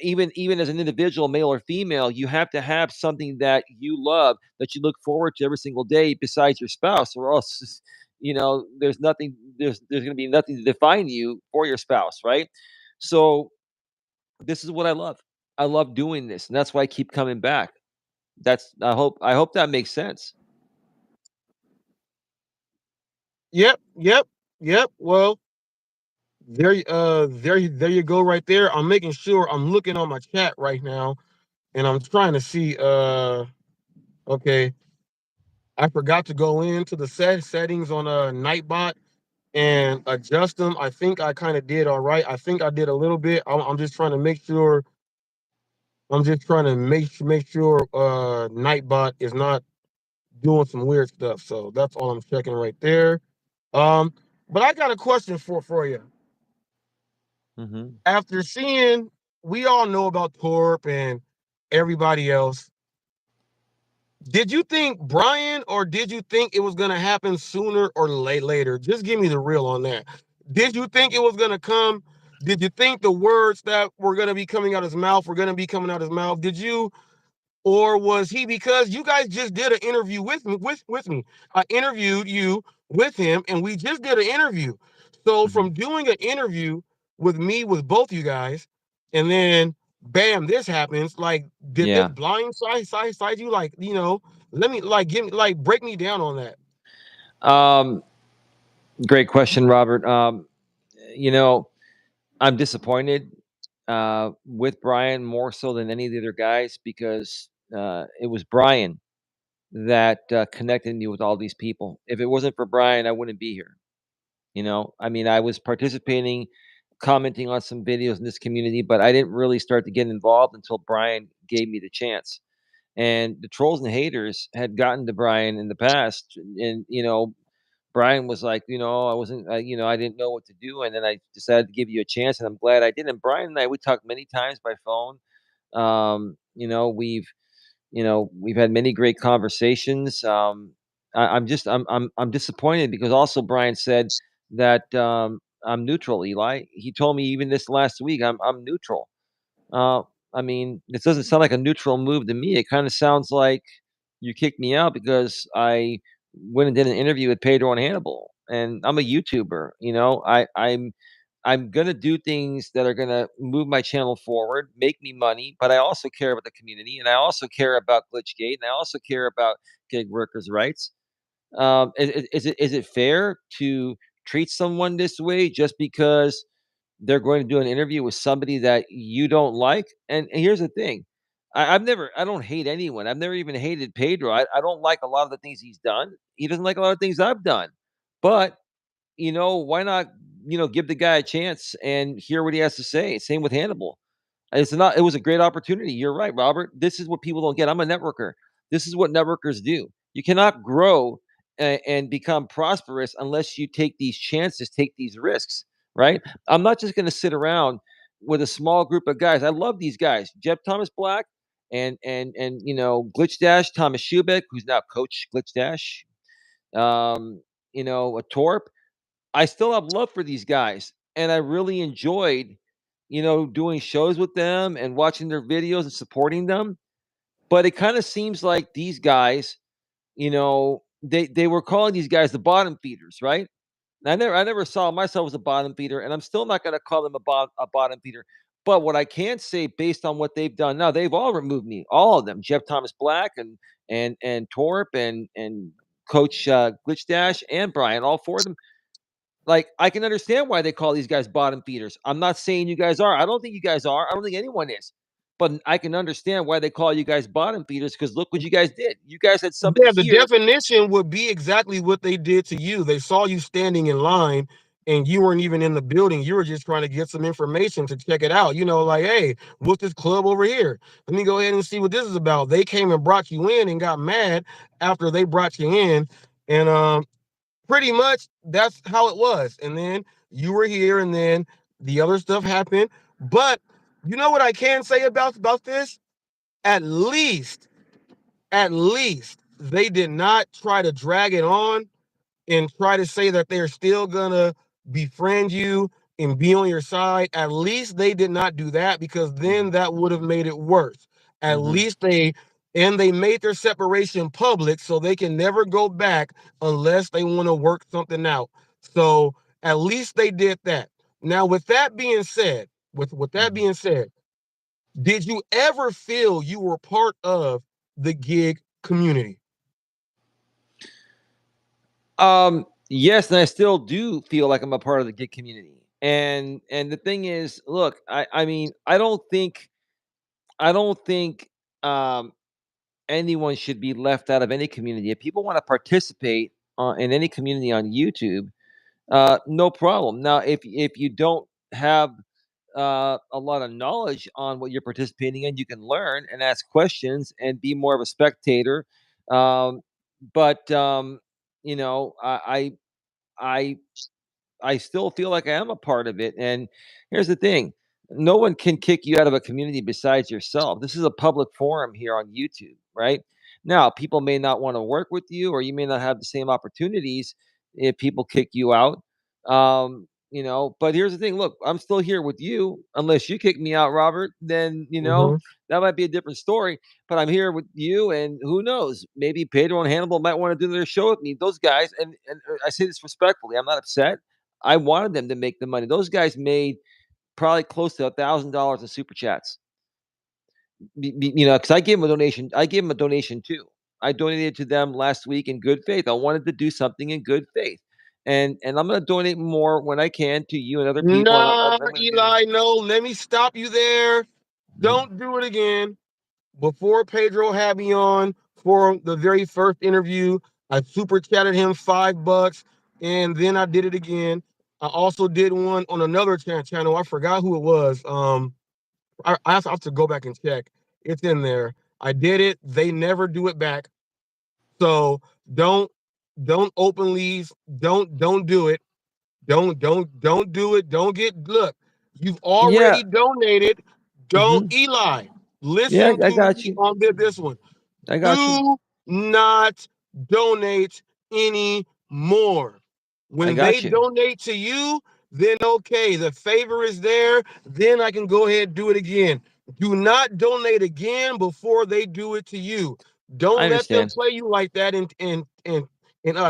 S4: even as an individual, male or female, you have to have something that you love that you look forward to every single day besides your spouse, or else there's going to be nothing to define you for your spouse, right? So this is what I love. I love doing this, and that's why I keep coming back. That's I hope that makes sense.
S1: Yep, yep, yep. Well, there you go right there. I'm making sure I'm looking on my chat right now and I'm trying to see okay, I forgot to go into the settings on Nightbot and adjust them. I think I kind of did all right. I think I did a little bit. I'm just trying to make sure. I'm just trying to make sure Nightbot is not doing some weird stuff. So that's all I'm checking right there. Um, but I got a question for you.
S4: Mm-hmm.
S1: After seeing, we all know about Torp and everybody else. Did you think Brian, or did you think it was gonna happen sooner or later? Just give me the real on that. Did you think it was gonna come? Did you think the words that were gonna be coming out his mouth were gonna be coming out his mouth? Did you, or was he, because you guys just did an interview with me. I interviewed you with him, and we just did an interview. So
S4: Mm-hmm.
S1: from doing an interview with me with both you guys, and then bam, this happens. Like, did this
S4: Yeah.
S1: side you? Like, let me, like, give me, like, break me down on that.
S4: Um, Great question, Robert. You know, I'm disappointed with Brian more so than any of the other guys because it was Brian that connected me with all these people. If it wasn't for Brian, I wouldn't be here. I mean, I was participating, commenting on some videos in this community, but I didn't really start to get involved until Brian gave me the chance. And the trolls and haters had gotten to Brian in the past, and Brian was like, I wasn't, I didn't know what to do, and then I decided to give you a chance, and I'm glad I did. And Brian and I, we talked many times by phone. We've had many great conversations. I'm disappointed because also Brian said that I'm neutral. Eli, he told me even this last week I'm neutral. Uh, I mean, this doesn't sound like a neutral move to me. It kind of sounds like you kicked me out because I went and did an interview with Pedro and Hannibal, and I'm a YouTuber. I'm gonna do things that are gonna move my channel forward, make me money, but I also care about the community, and I also care about Glitchgate, and I also care about gig workers' rights. Is it fair to treat someone this way just because they're going to do an interview with somebody that you don't like? And here's the thing. I don't hate anyone. I've never even hated Pedro. I don't like a lot of the things he's done. He doesn't like a lot of things I've done. But, why not, give the guy a chance and hear what he has to say? Same with Hannibal. It was a great opportunity. You're right, Robert. This is what people don't get. I'm a networker. This is what networkers do. You cannot grow and become prosperous unless you take these chances, take these risks, right? I'm not just going to sit around with a small group of guys. I love these guys. Jeb Thomas Black and Glitch Dash, Thomas Schubeck, who's now coach Glitch Dash. A Torp. I still have love for these guys, and I really enjoyed, doing shows with them and watching their videos and supporting them. But it kind of seems like these guys, they were calling these guys the bottom feeders, right? And I never saw myself as a bottom feeder, and I'm still not going to call them a bottom feeder. But what I can say, based on what they've done now, they've all removed me, all of them. Jeff Thomas Black and Torp and Coach Glitch Dash and Brian, all four of them. Like, I can understand why they call these guys bottom feeders. I'm not saying you guys are. I don't think you guys are. I don't think anyone is. But I can understand why they call you guys bottom feeders, because look what you guys did. You guys had somebody
S1: Yeah, the
S4: here.
S1: definition would be exactly what they did to you. They saw you standing in line, and you weren't even in the building. You were just trying to get some information to check it out. Like, hey, what's this club over here? Let me go ahead and see what this is about. They came and brought you in and got mad after they brought you in. And pretty much that's how it was. And then you were here, and then the other stuff happened. But you know what I can say about this? At least they did not try to drag it on and try to say that they're still gonna befriend you and be on your side. At least they did not do that, because then that would have made it worse. At
S4: Mm-hmm.
S1: least they made their separation public, so they can never go back unless they want to work something out. So at least they did that. Now, with that being said, with that
S4: Mm-hmm.
S1: being said, did you ever feel you were part of the gig community?
S4: Yes, and I still do feel like I'm a part of the gig community. And the thing is, look, I mean, I don't think um anyone should be left out of any community. If people want to participate in any community on YouTube, No problem. Now, if you don't have a lot of knowledge on what you're participating in, you can learn and ask questions and be more of a spectator. Um, but I I still feel like I am a part of it. And here's the thing: no one can kick you out of a community besides yourself. This is a public forum here on YouTube, right? Now, people may not want to work with you, or you may not have the same opportunities if people kick you out. But here's the thing: look, I'm still here with you. Unless you kick me out, Robert, then
S1: Mm-hmm.
S4: that might be a different story. But I'm here with you, and who knows? Maybe Pedro and Hannibal might want to do their show with me. Those guys, and I say this respectfully, I'm not upset. I wanted them to make the money. Those guys made probably close to $1,000 in super chats. Because I gave them a donation. I gave them a donation too. I donated to them last week in good faith. I wanted to do something in good faith, and I'm going to donate more when I can to you and other people. And
S1: Nah,
S4: I'm going to do.
S1: Eli, no, let me stop you there.
S4: Mhm.
S1: Don't do it again. Before Pedro had me on for the very first interview, I super chatted him $5, and then I did it again. I also did one on another channel. I forgot who it was. I have to go back and check. It's in there. I did it. They never do it back. So don't don't openly don't do it. Don't do it. Don't get look. You've
S4: Yeah.
S1: already donated. Don't
S4: Hmm.
S1: Eli.
S4: Yeah.
S1: Listen
S4: I
S1: to
S4: got
S1: me
S4: you.
S1: on this one.
S4: I got you.
S1: Do not donate any more.
S4: I
S1: When they
S4: got you.
S1: donate to you, then okay, the favor is there. Then I can go ahead and do it again. Do not donate again before they do it to you.
S4: I
S1: Don't let them
S4: understand.
S1: play you like that and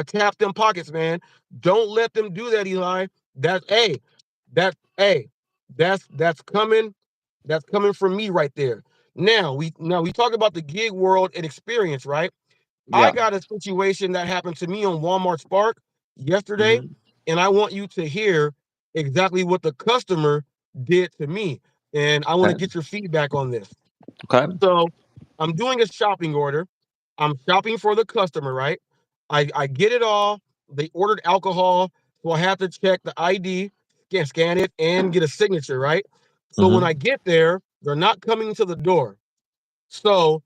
S1: tap them pockets, man. Don't let them do that, Eli. That's hey, hey, that's coming. That's coming from me right there. Now we talk about the gig world and experience, right? I
S4: Yeah.
S1: got a situation that happened to me on Walmart Spark yesterday,
S4: Hmm.
S1: and I want you to hear exactly what the customer did to me. And I want to
S4: Okay.
S1: get your feedback on this.
S4: Okay.
S1: So I'm doing a shopping order. I'm shopping for the customer, right? I get it all. They ordered alcohol, so I have to check the ID, scan it, and get a signature, right? So when
S4: Hmm.
S1: I get there, they're not coming to the door. So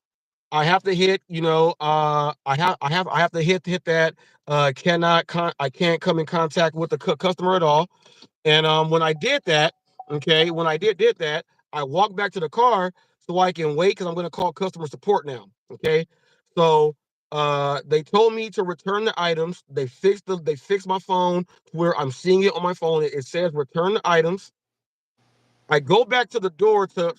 S1: I have to hit, I have to hit that I can't come in contact with the customer at all. And when I did that, okay, when I did that, I walked back to the car so I can wait because I'm going to call customer support now. Okay, so they told me to return the items. They fixed my phone to where I'm seeing it on my phone. It says return the items. I go back to the door to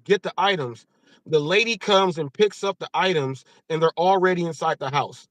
S1: get the items. The lady comes and picks up the items, and they're already inside the house.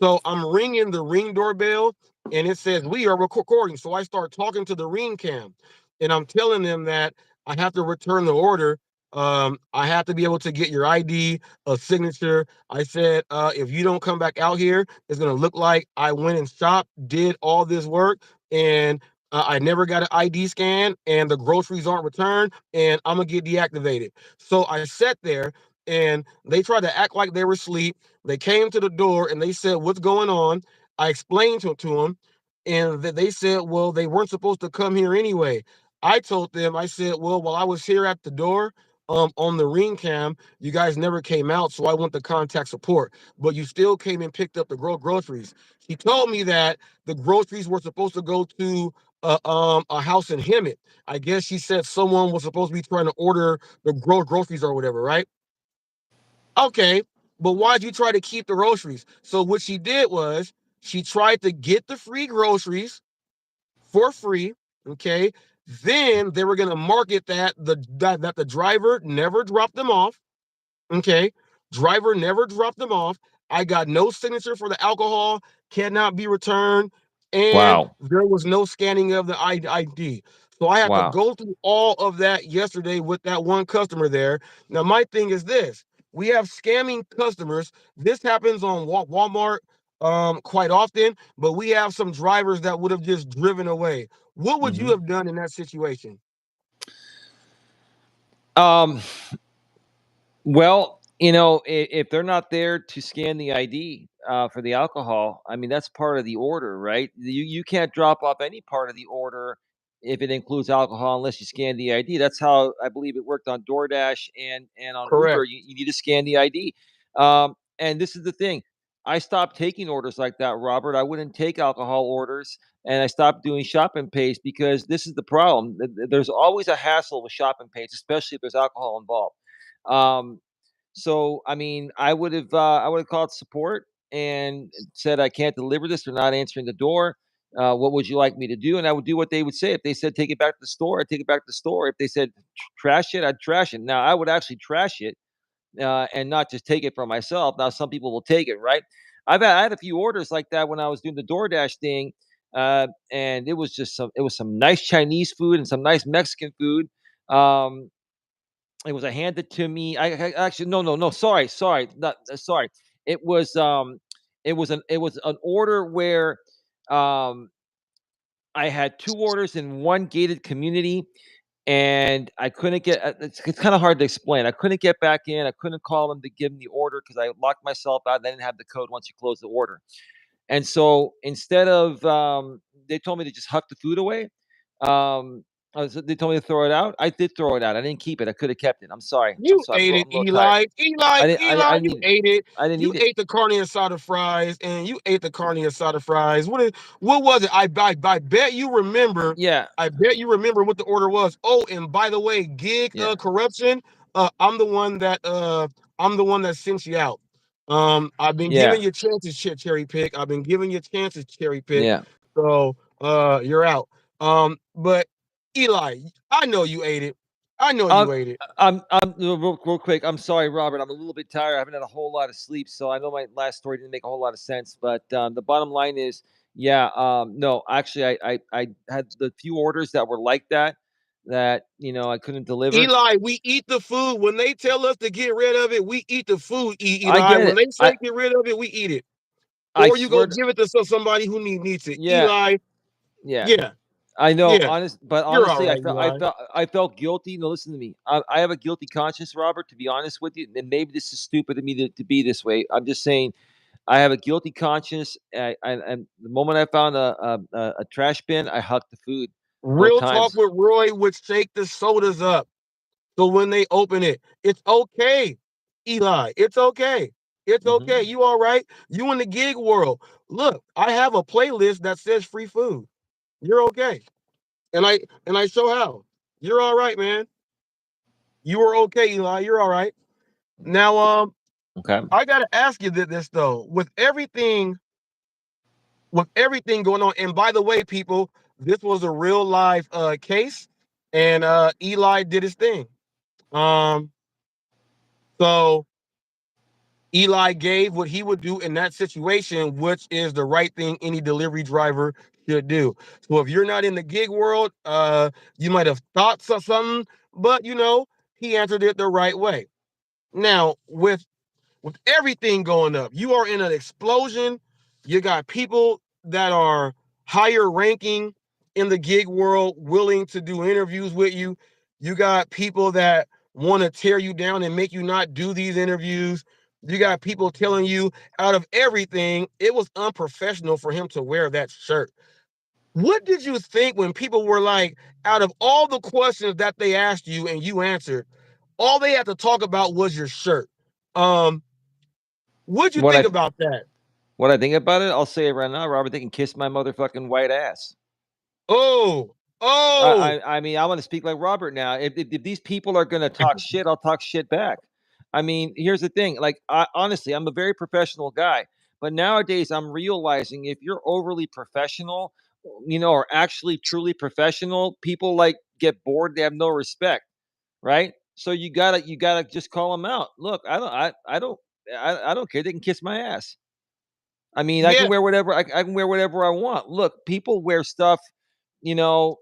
S1: So I'm ringing the Ring doorbell, and it says we are recording. So I start talking to the Ring cam, and I'm telling them that I have to return the order. I have to be able to get your ID, a signature. I said, if you don't come back out here, it's gonna look like I went and shopped, did all this work, and I never got an ID scan, and the groceries aren't returned, and I'm gonna get deactivated. So I sat there, and they tried to act like they were asleep. They came to the door and they said, "What's going on?" I explained to them, and they said, "Well, they weren't supposed to come here anyway." I told them, I said, "Well, while I was here at the door, on the Ring cam, you guys never came out, so I went to contact support, but you still came and picked up the groceries." She told me that the groceries were supposed to go to a house in Hemet. I guess she said someone was supposed to be trying to order the groceries or whatever, right? Okay, but why'd you try to keep the groceries? So what she did was she tried to get the free groceries for free. Okay, then they were gonna market that the driver never dropped them off. Okay. Driver never dropped them off. I got no signature for the alcohol, cannot be returned, and
S4: Wow.
S1: there was no scanning of the ID. So I had to
S4: Wow.
S1: go through all of that yesterday with that one customer there. Now, my thing is this: we have scamming customers. This happens on Walmart quite often, but we have some drivers that would have just driven away. What would you
S4: Hmm.
S1: have done in that situation?
S4: Um. Well, If they're not there to scan the ID for the alcohol, I mean, that's part of the order, right? You can't drop off any part of the order if it includes alcohol unless you scan the ID. That's how I believe it worked on DoorDash and on Uber.
S1: Correct.
S4: You need to scan the ID. And this is the thing. I stopped taking orders like that, Robert. I wouldn't take alcohol orders, and I stopped doing shopping pays because this is the problem. There's always a hassle with shopping pays, especially if there's alcohol involved. Um, so, I mean, I would have called support and said, I can't deliver this. They're not answering the door. What would you like me to do? And I would do what they would say. If they said take it back to the store, I'd take it back to the store. If they said trash it, I'd trash it. Now I would actually trash it and not just take it for myself. Now some people will take it, right? I had a few orders like that when I was doing the DoorDash thing, and it was some nice Chinese food and some nice Mexican food. Um, it was a handed to me. I actually no. Sorry. It was it was an order where um I had two orders in one gated community, and I couldn't get. It's kind of hard to explain. I couldn't get back in. I couldn't call them to give them the order because I locked myself out. I didn't have the code once you close the order. And so instead of they told me to just huck the food away. They told me to throw it out. I did throw it out. I didn't keep it. I could have kept it. I'm sorry. I'm
S1: You
S4: sorry.
S1: ate it,
S4: I'm a little tired.
S1: Eli. Eli,
S4: I
S1: Eli, you
S4: didn't.
S1: ate it.
S4: I didn't
S1: You
S4: eat it.
S1: ate the carne asada fries, and you ate the carne asada fries. What was it? I bet you remember.
S4: Yeah.
S1: I bet you remember what the order was. Oh, and by the way, gig
S4: Yeah.
S1: corruption. I'm the one that sent you out. I've been
S4: Yeah.
S1: giving you chances, cherry pick. I've been giving you chances, cherry pick.
S4: Yeah.
S1: So you're out. But Eli, I know you ate it. I know
S4: Um,
S1: you ate it.
S4: I'm real quick. I'm sorry, Robert. I'm a little bit tired. I haven't had a whole lot of sleep, so I know my last story didn't make a whole lot of sense. But the bottom line is, yeah, no, actually, I had the few orders that were like that, I couldn't deliver.
S1: Eli, we eat the food. When they tell us to get rid of it, we eat the food,
S4: I
S1: Eli.
S4: get
S1: When
S4: it.
S1: they say get rid of it, we eat it.
S4: I
S1: Or you go
S4: swear.
S1: give it to somebody who needs it.
S4: Yeah,
S1: Eli,
S4: yeah.
S1: yeah,
S4: I know,
S1: yeah.
S4: but
S1: You're all
S4: honestly,
S1: right, Eli.
S4: I felt guilty. No, listen to me. I have a guilty conscience, Robert. To be honest with you, and maybe this is stupid of me to be this way. I'm just saying, I have a guilty conscience. And the moment I found a trash bin, I hucked the food both
S1: Real talk
S4: times.
S1: with Roy would shake the sodas up. So when they open it, it's okay, Eli. It's okay. It's okay.
S4: Hmm.
S1: You all right? You in the gig world. Look, I have a playlist that says free food. You're okay. And I show how. You're all right, man. You are okay, Eli. You're all right. Now,
S4: Okay.
S1: I gotta ask you this though. With everything going on, and by the way, people, this was a real live case, and Eli did his thing. Um, so Eli gave what he would do in that situation, which is the right thing any delivery driver should do. So if you're not in the gig world, you might have thought something, but he answered it the right way. Now, with everything going up, you are in an explosion. You got people that are higher ranking in the gig world willing to do interviews with you. You got people that want to tear you down and make you not do these interviews. You got people telling you out of everything, it was unprofessional for him to wear that shirt. What did you think when people were like, out of all the questions that they asked you and you answered, all they had to talk about was your shirt? Um, What'd you
S4: What
S1: think
S4: I
S1: about that?
S4: what I think about it, I'll say it right now, Robert. They can kiss my motherfucking white ass.
S1: Oh,
S4: I
S1: oh,
S4: I mean, I want to speak like Robert now. If these people are gonna talk shit, I'll talk shit back. I mean, here's the thing. Like, honestly, I'm a very professional guy, but nowadays I'm realizing if you're overly professional, or actually truly professional, people like get bored. They have no respect, right? So you gotta just call them out. Look, I don't care. They can kiss my ass. I mean, I can
S1: yeah.
S4: wear whatever I can wear whatever I want. Look, people wear stuff,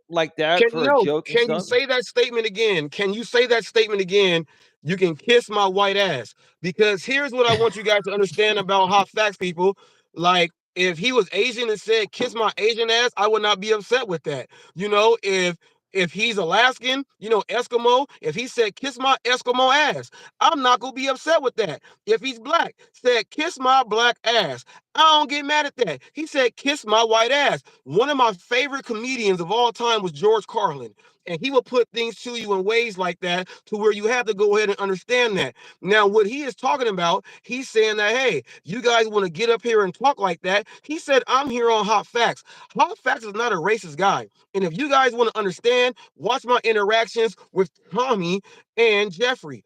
S4: like that
S1: Can
S4: for a
S1: no?
S4: joke and
S1: Can you
S4: stuff.
S1: say that statement again? Can you say that statement again? You can kiss my white ass. Because here's what I want you guys to understand about hot facts, people. Like, if he was Asian and said "kiss my Asian ass," I would not be upset with that. If If he's Alaskan, Eskimo, if he said, kiss my Eskimo ass, I'm not going to be upset with that. If he's black, said, kiss my black ass, I don't get mad at that. He said, kiss my white ass. One of my favorite comedians of all time was George Carlin. And he will put things to you in ways like that to where you have to go ahead and understand that. Now, what he is talking about, he's saying that, hey, you guys want to get up here and talk like that. He said, I'm here on Hot Facts. Hot Facts is not a racist guy. And if you guys want to understand, watch my interactions with Tommy and Jeffrey.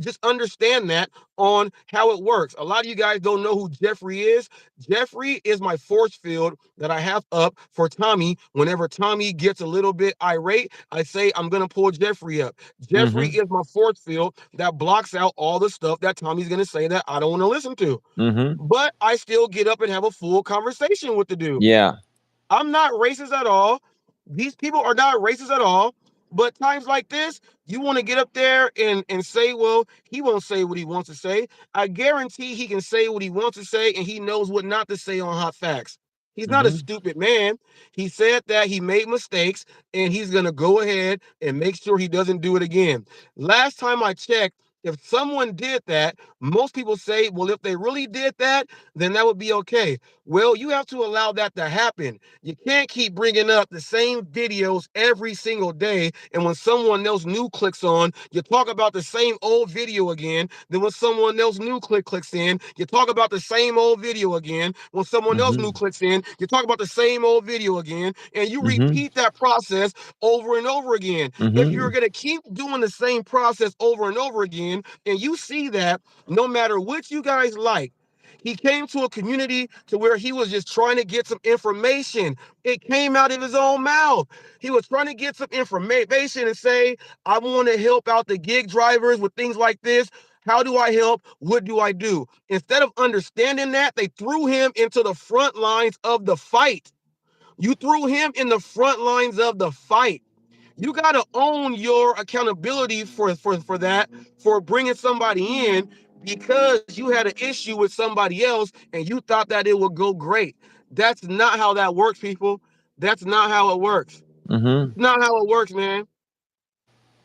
S1: Just understand that on how it works. A lot of you guys don't know who Jeffrey is. Jeffrey is my force field that I have up for Tommy. Whenever Tommy gets a little bit irate, I say I'm gonna pull Jeffrey up. Jeffrey is my force field that blocks out all the stuff that Tommy's gonna say that I don't want to listen to. But I still get up and have a full conversation with the dude.
S4: Yeah.
S1: I'm not racist at all. These people are not racist at all. But times like this, you want to get up there and say, well, he won't say what he wants to say. I guarantee he can say what he wants to say, and he knows what not to say on Hot Facts. He's not a stupid man. He said that he made mistakes, and he's going to go ahead and make sure he doesn't do it again. Last time I checked, if someone did that, most people say, well, if they really did that, then that would be okay. Well, you have to allow that to happen. You can't keep bringing up the same videos every single day. And when someone else new clicks on, you talk about the same old video again. Then when someone else new clicks in, you talk about the same old video again. When someone else new clicks in, you talk about the same old video again. And you repeat that process over and over again. If you're going to keep doing the same process over and over again, and you see that no matter what you guys like, he came to a community to where he was just trying to get some information. It came out of his own mouth. He was trying to get some information and say, I want to help out the gig drivers with things like this. How do I help? What do I do? Instead of understanding that, they threw him into the front lines of the fight. You threw him in the front lines of the fight. You got to own your accountability for that, for bringing somebody in because you had an issue with somebody else and you thought that it would go great. That's not how that works, people. That's not how it works. Not how it works, man.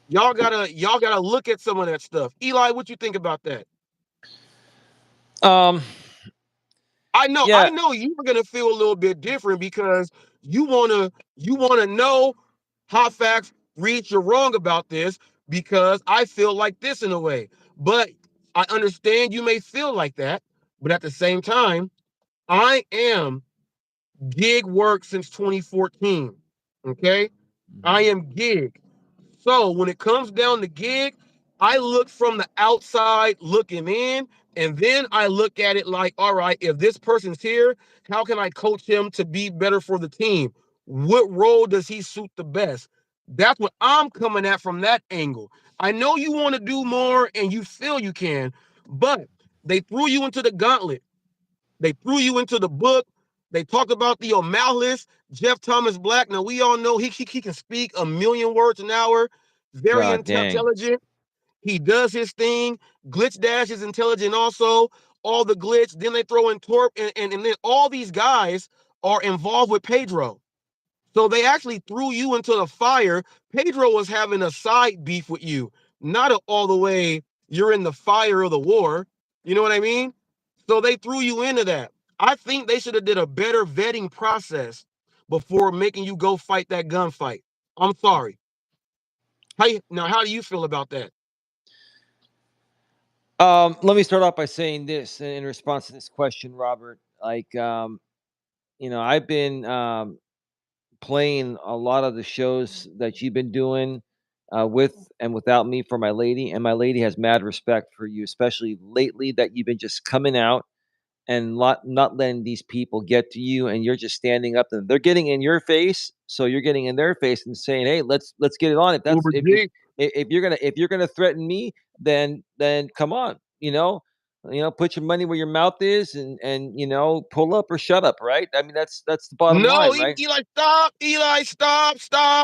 S1: Y'all gotta look at some of that stuff. Eli, what you think about that?
S4: Yeah.
S1: I know you were gonna feel a little bit different because you wanna know how facts. Reed, you're wrong about this because I feel like this in a way. But I understand you may feel like that, but at the same time, I am gig work since 2014. Okay. I am gig. So when it comes down to gig, I look from the outside looking in, and then I look at it like, all right, if this person's here, how can I coach him to be better for the team? What role does he suit the best? That's what I'm coming at from that angle. I know you want to do more and you feel you can, but they threw you into the gauntlet. They threw you into the book. They talked about the O'Malley, Jeff Thomas Black. Now, we all know he can speak a million words an hour, very
S4: God dang.
S1: intelligent. He does his thing. Glitch Dash is intelligent also. All the glitch. Then they throw in Torp, and then all these guys are involved with Pedro. So they actually threw you into the fire. Pedro was having a side beef with you, not all the way you're in the fire of the war. You know what I mean? So they threw you into that. I think they should have did a better vetting process before making you go fight that gunfight. I'm sorry. How do you feel about that?
S4: Let me start off by saying this in response to this question, Robert. Like, I've been playing a lot of the shows that you've been doing with and without me for my lady, and my lady has mad respect for you, especially lately that you've been just coming out and not letting these people get to you, and you're just standing up and they're getting in your face, so you're getting in their face and saying, hey, let's get it on. If that's
S1: Uber G.
S4: if you're gonna threaten me, then come on, put your money where your mouth is, and pull up or shut up, right? I mean, that's the bottom
S1: No,
S4: line, right?
S1: Eli, stop. Eli, stop.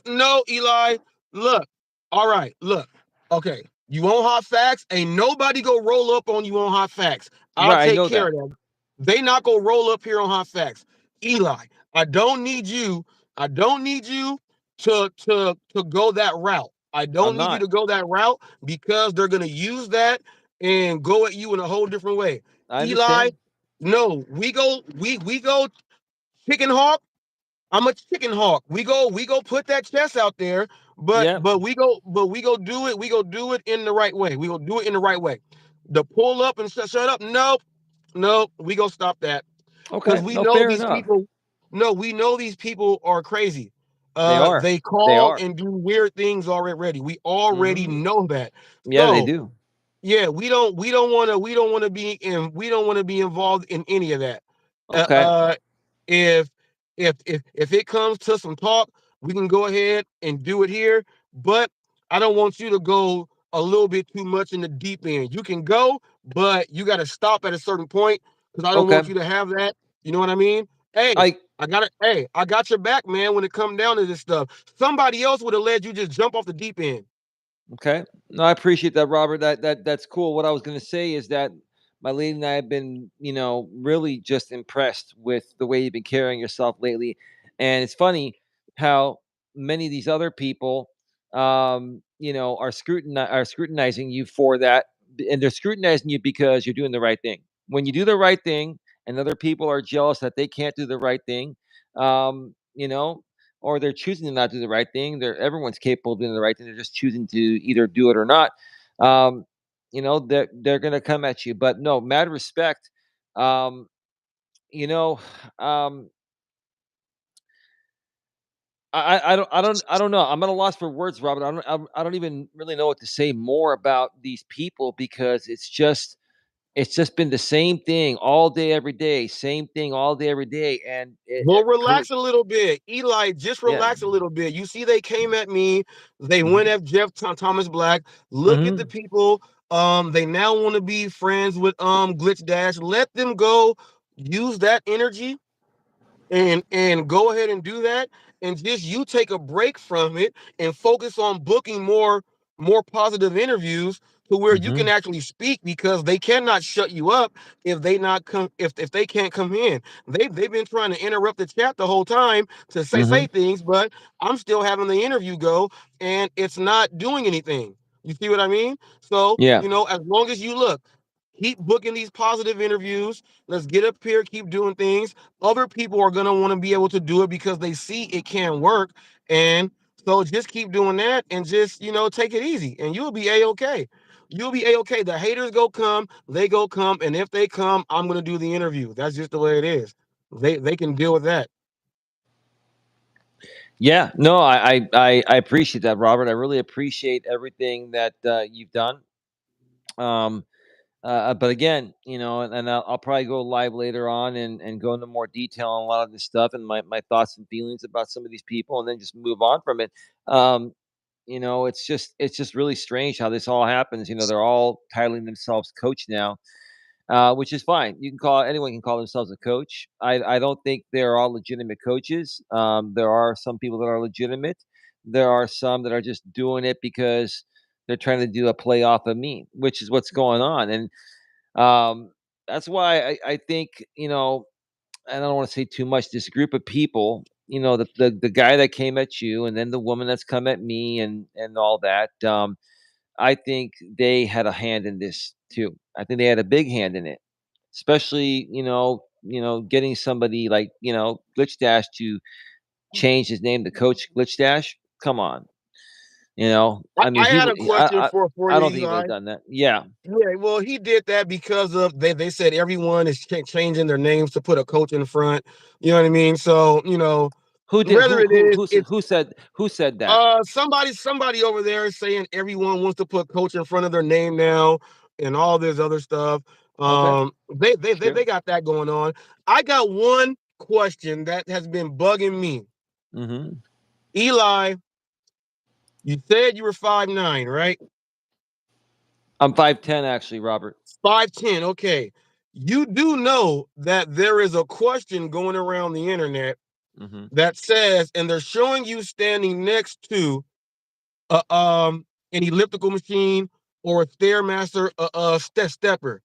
S1: No, Eli. Look. All right, look. Okay. You want hot facts? Ain't nobody go roll up on you on hot facts. I'll
S4: Right, I
S1: take
S4: know
S1: care
S4: that.
S1: of that. They not gonna roll up here on hot facts. Eli, I don't need you I don't need you to go that route. I
S4: I'm
S1: don't need you
S4: not.
S1: to go that route because they're gonna use that and go at you in a whole different way.
S4: I
S1: Eli,
S4: understand.
S1: no, we go chicken hawk. I'm a chicken hawk. We go put that chest out there, but
S4: Yeah.
S1: but we go do it. We go do it in the right way. We go do it in the right way. The pull up and shut up. Nope, nope. We go stop that because
S4: Okay.
S1: we
S4: No,
S1: know
S4: fair
S1: these
S4: enough.
S1: people. No, we know these people are crazy.
S4: They are.
S1: They
S4: They
S1: call
S4: are.
S1: and do weird things already. We already
S4: Hmm.
S1: know that.
S4: Yeah, they
S1: So
S4: do.
S1: yeah, we don't want to be involved in any of that. Uh,
S4: Okay.
S1: uh if if it comes to some talk, we can go ahead and do it here. But I don't want you to go a little bit too much in the deep end. You can go, but you got to stop at a certain point because I don't
S4: Okay.
S1: want you to have that. You know what I mean? Hey,
S4: I
S1: I got it. Hey, I got your back, man. When it come down to this stuff, somebody else would have let you just jump off the deep end.
S4: Okay. No, I appreciate that, Robert. That's cool. What I was going to say is that my lady and I have been, really just impressed with the way you've been carrying yourself lately. And it's funny how many of these other people, are scrutinizing you for that, and they're scrutinizing you because you're doing the right thing. When you do the right thing, and other people are jealous that they can't do the right thing, um, you know, or they're choosing to not do the right thing. Everyone's capable of doing the right thing. They're just choosing to either do it or not. Um, they're going to come at you. But no, mad respect. Um, you know, um, I don't know. I'm at a loss for words, Robert. I don't even really know what to say more about these people because it's just been the same thing all day, every day. Same thing all day, every day, and
S1: Well, relax a little bit. Eli, just
S4: yeah.
S1: relax a little bit. You see, they came at me. They went
S4: Hmm.
S1: at Thomas Black. Look at the
S4: Hmm.
S1: people. They now want to be friends with Glitch Dash. Let them go. Use that energy and go ahead and do that, and just you take a break from it and focus on booking more positive interviews to where you can
S4: Hmm.
S1: actually speak because they cannot shut you up if they can't come in. They've been trying to interrupt the chat the whole time to say
S4: Hmm.
S1: things, but I'm still having the interview go and it's not doing anything. You see what I mean? So
S4: Yeah.
S1: as long as you look, keep booking these positive interviews. Let's get up here, keep doing things. Other people are going to want to be able to do it because they see it can work. And so just keep doing that and just, take it easy and you'll be a-okay. You'll be a-okay. The haters go come, they go come. And if they come, I'm going to do the interview. That's just the way it is. They can deal with that.
S4: Yeah, no, I appreciate that, Robert. I really appreciate everything that you've done. Um, but again, and I'll probably go live later on and go into more detail on a lot of this stuff and my thoughts and feelings about some of these people, and then just move on from it. Um, it's just really strange how this all happens. They're all titling themselves coach now, which is fine. Anyone can call themselves a coach. I don't think they're all legitimate coaches. There are some people that are legitimate. There are some that are just doing it because they're trying to do a play off of me, which is what's going on. And that's why I think, I don't want to say too much. This group of people, the guy that came at you, and then the woman that's come at me, and all that. I think they had a hand in this too. I think they had a big hand in it, especially getting somebody like Glitch Dash to change his name to Coach Glitch Dash. Come on,
S1: I,
S4: I mean
S1: I
S4: he
S1: had
S4: would.
S1: a question for
S4: I
S1: you,
S4: don't think he would have
S1: Eli.
S4: done that. Yeah.
S1: Yeah, well, he did that because of they said everyone is changing their names to put a coach in front. You know what I mean? So,
S4: Who did?
S1: whether it is it's
S4: Who said that?
S1: somebody over there is saying everyone wants to put coach in front of their name now and all this other stuff.
S4: Okay. Sure.
S1: They got that going on. I got one question that has been bugging me.
S4: Mm-hmm.
S1: Eli, you said you were 5'9", right?
S4: I'm 5'10", actually, Robert.
S1: 5'10", okay. You do know that there is a question going around the internet
S4: Mm-hmm.
S1: that says, and they're showing you standing next to an elliptical machine or a stairmaster stepper,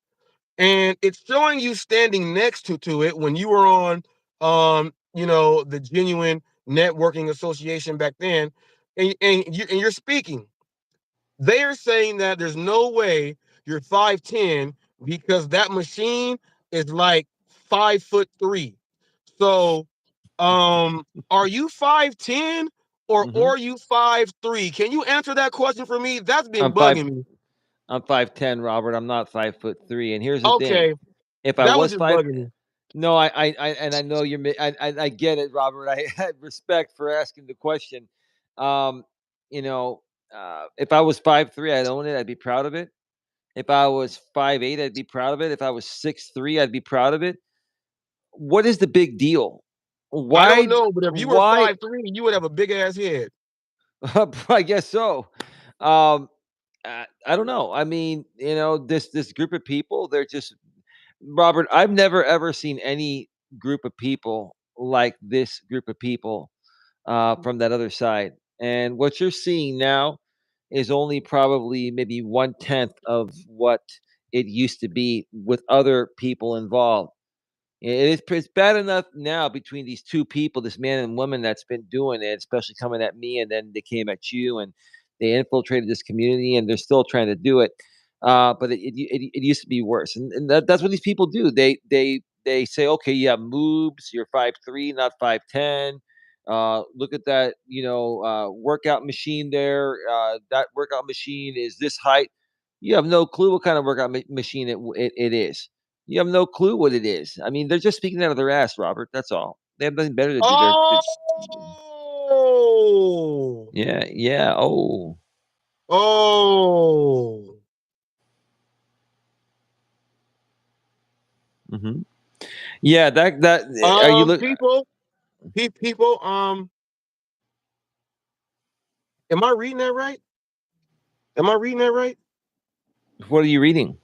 S1: and it's showing you standing next to it when you were on the genuine networking association back then, and you're speaking. They are saying that there's no way you're 5'10" because that machine is like 5'3". So, are you 5'10" or
S4: Mm-hmm.
S1: are you 5'3"? Can you answer that question for me? That's been
S4: I'm five.
S1: bugging me.
S4: I'm 5'10", Robert. I'm not 5'3". And here's the thing:
S1: Okay,
S4: if I
S1: that was
S4: was
S1: just
S4: five,
S1: bugging me.
S4: no, and I know you're. I get it, Robert. I had respect for asking the question. Um, you know, if I was 5'3", I'd own it. I'd be proud of it. If I was 5'8", I'd be proud of it. If I was 6'3", I'd be proud of it. What is the big deal?
S1: I don't
S4: Why?
S1: know, but if you were
S4: Why?
S1: 5'3", you would have a big ass head.
S4: I guess so. Um, I don't know. I mean, this group of people, they're just Robert. I've never ever seen any group of people like this group of people from that other side. And what you're seeing now is only probably maybe 1/10 of what it used to be with other people involved. It's bad enough now between these two people, this man and woman that's been doing it, especially coming at me, and then they came at you, and they infiltrated this community, and they're still trying to do it. But it used to be worse, and that's what these people do. They say, okay, you have moves, you're 5'3", not 5'10". Look at that, workout machine there. That workout machine is this height. You have no clue what kind of workout machine it is. You have no clue what it is. I mean, they're just speaking out of their ass, Robert. That's all. They have nothing better to do.
S1: Oh,
S4: Yeah, yeah. Oh,
S1: oh.
S4: hmm yeah. That are you look?
S1: People, people. Am I reading that right? Am I reading that right?
S4: What are you reading?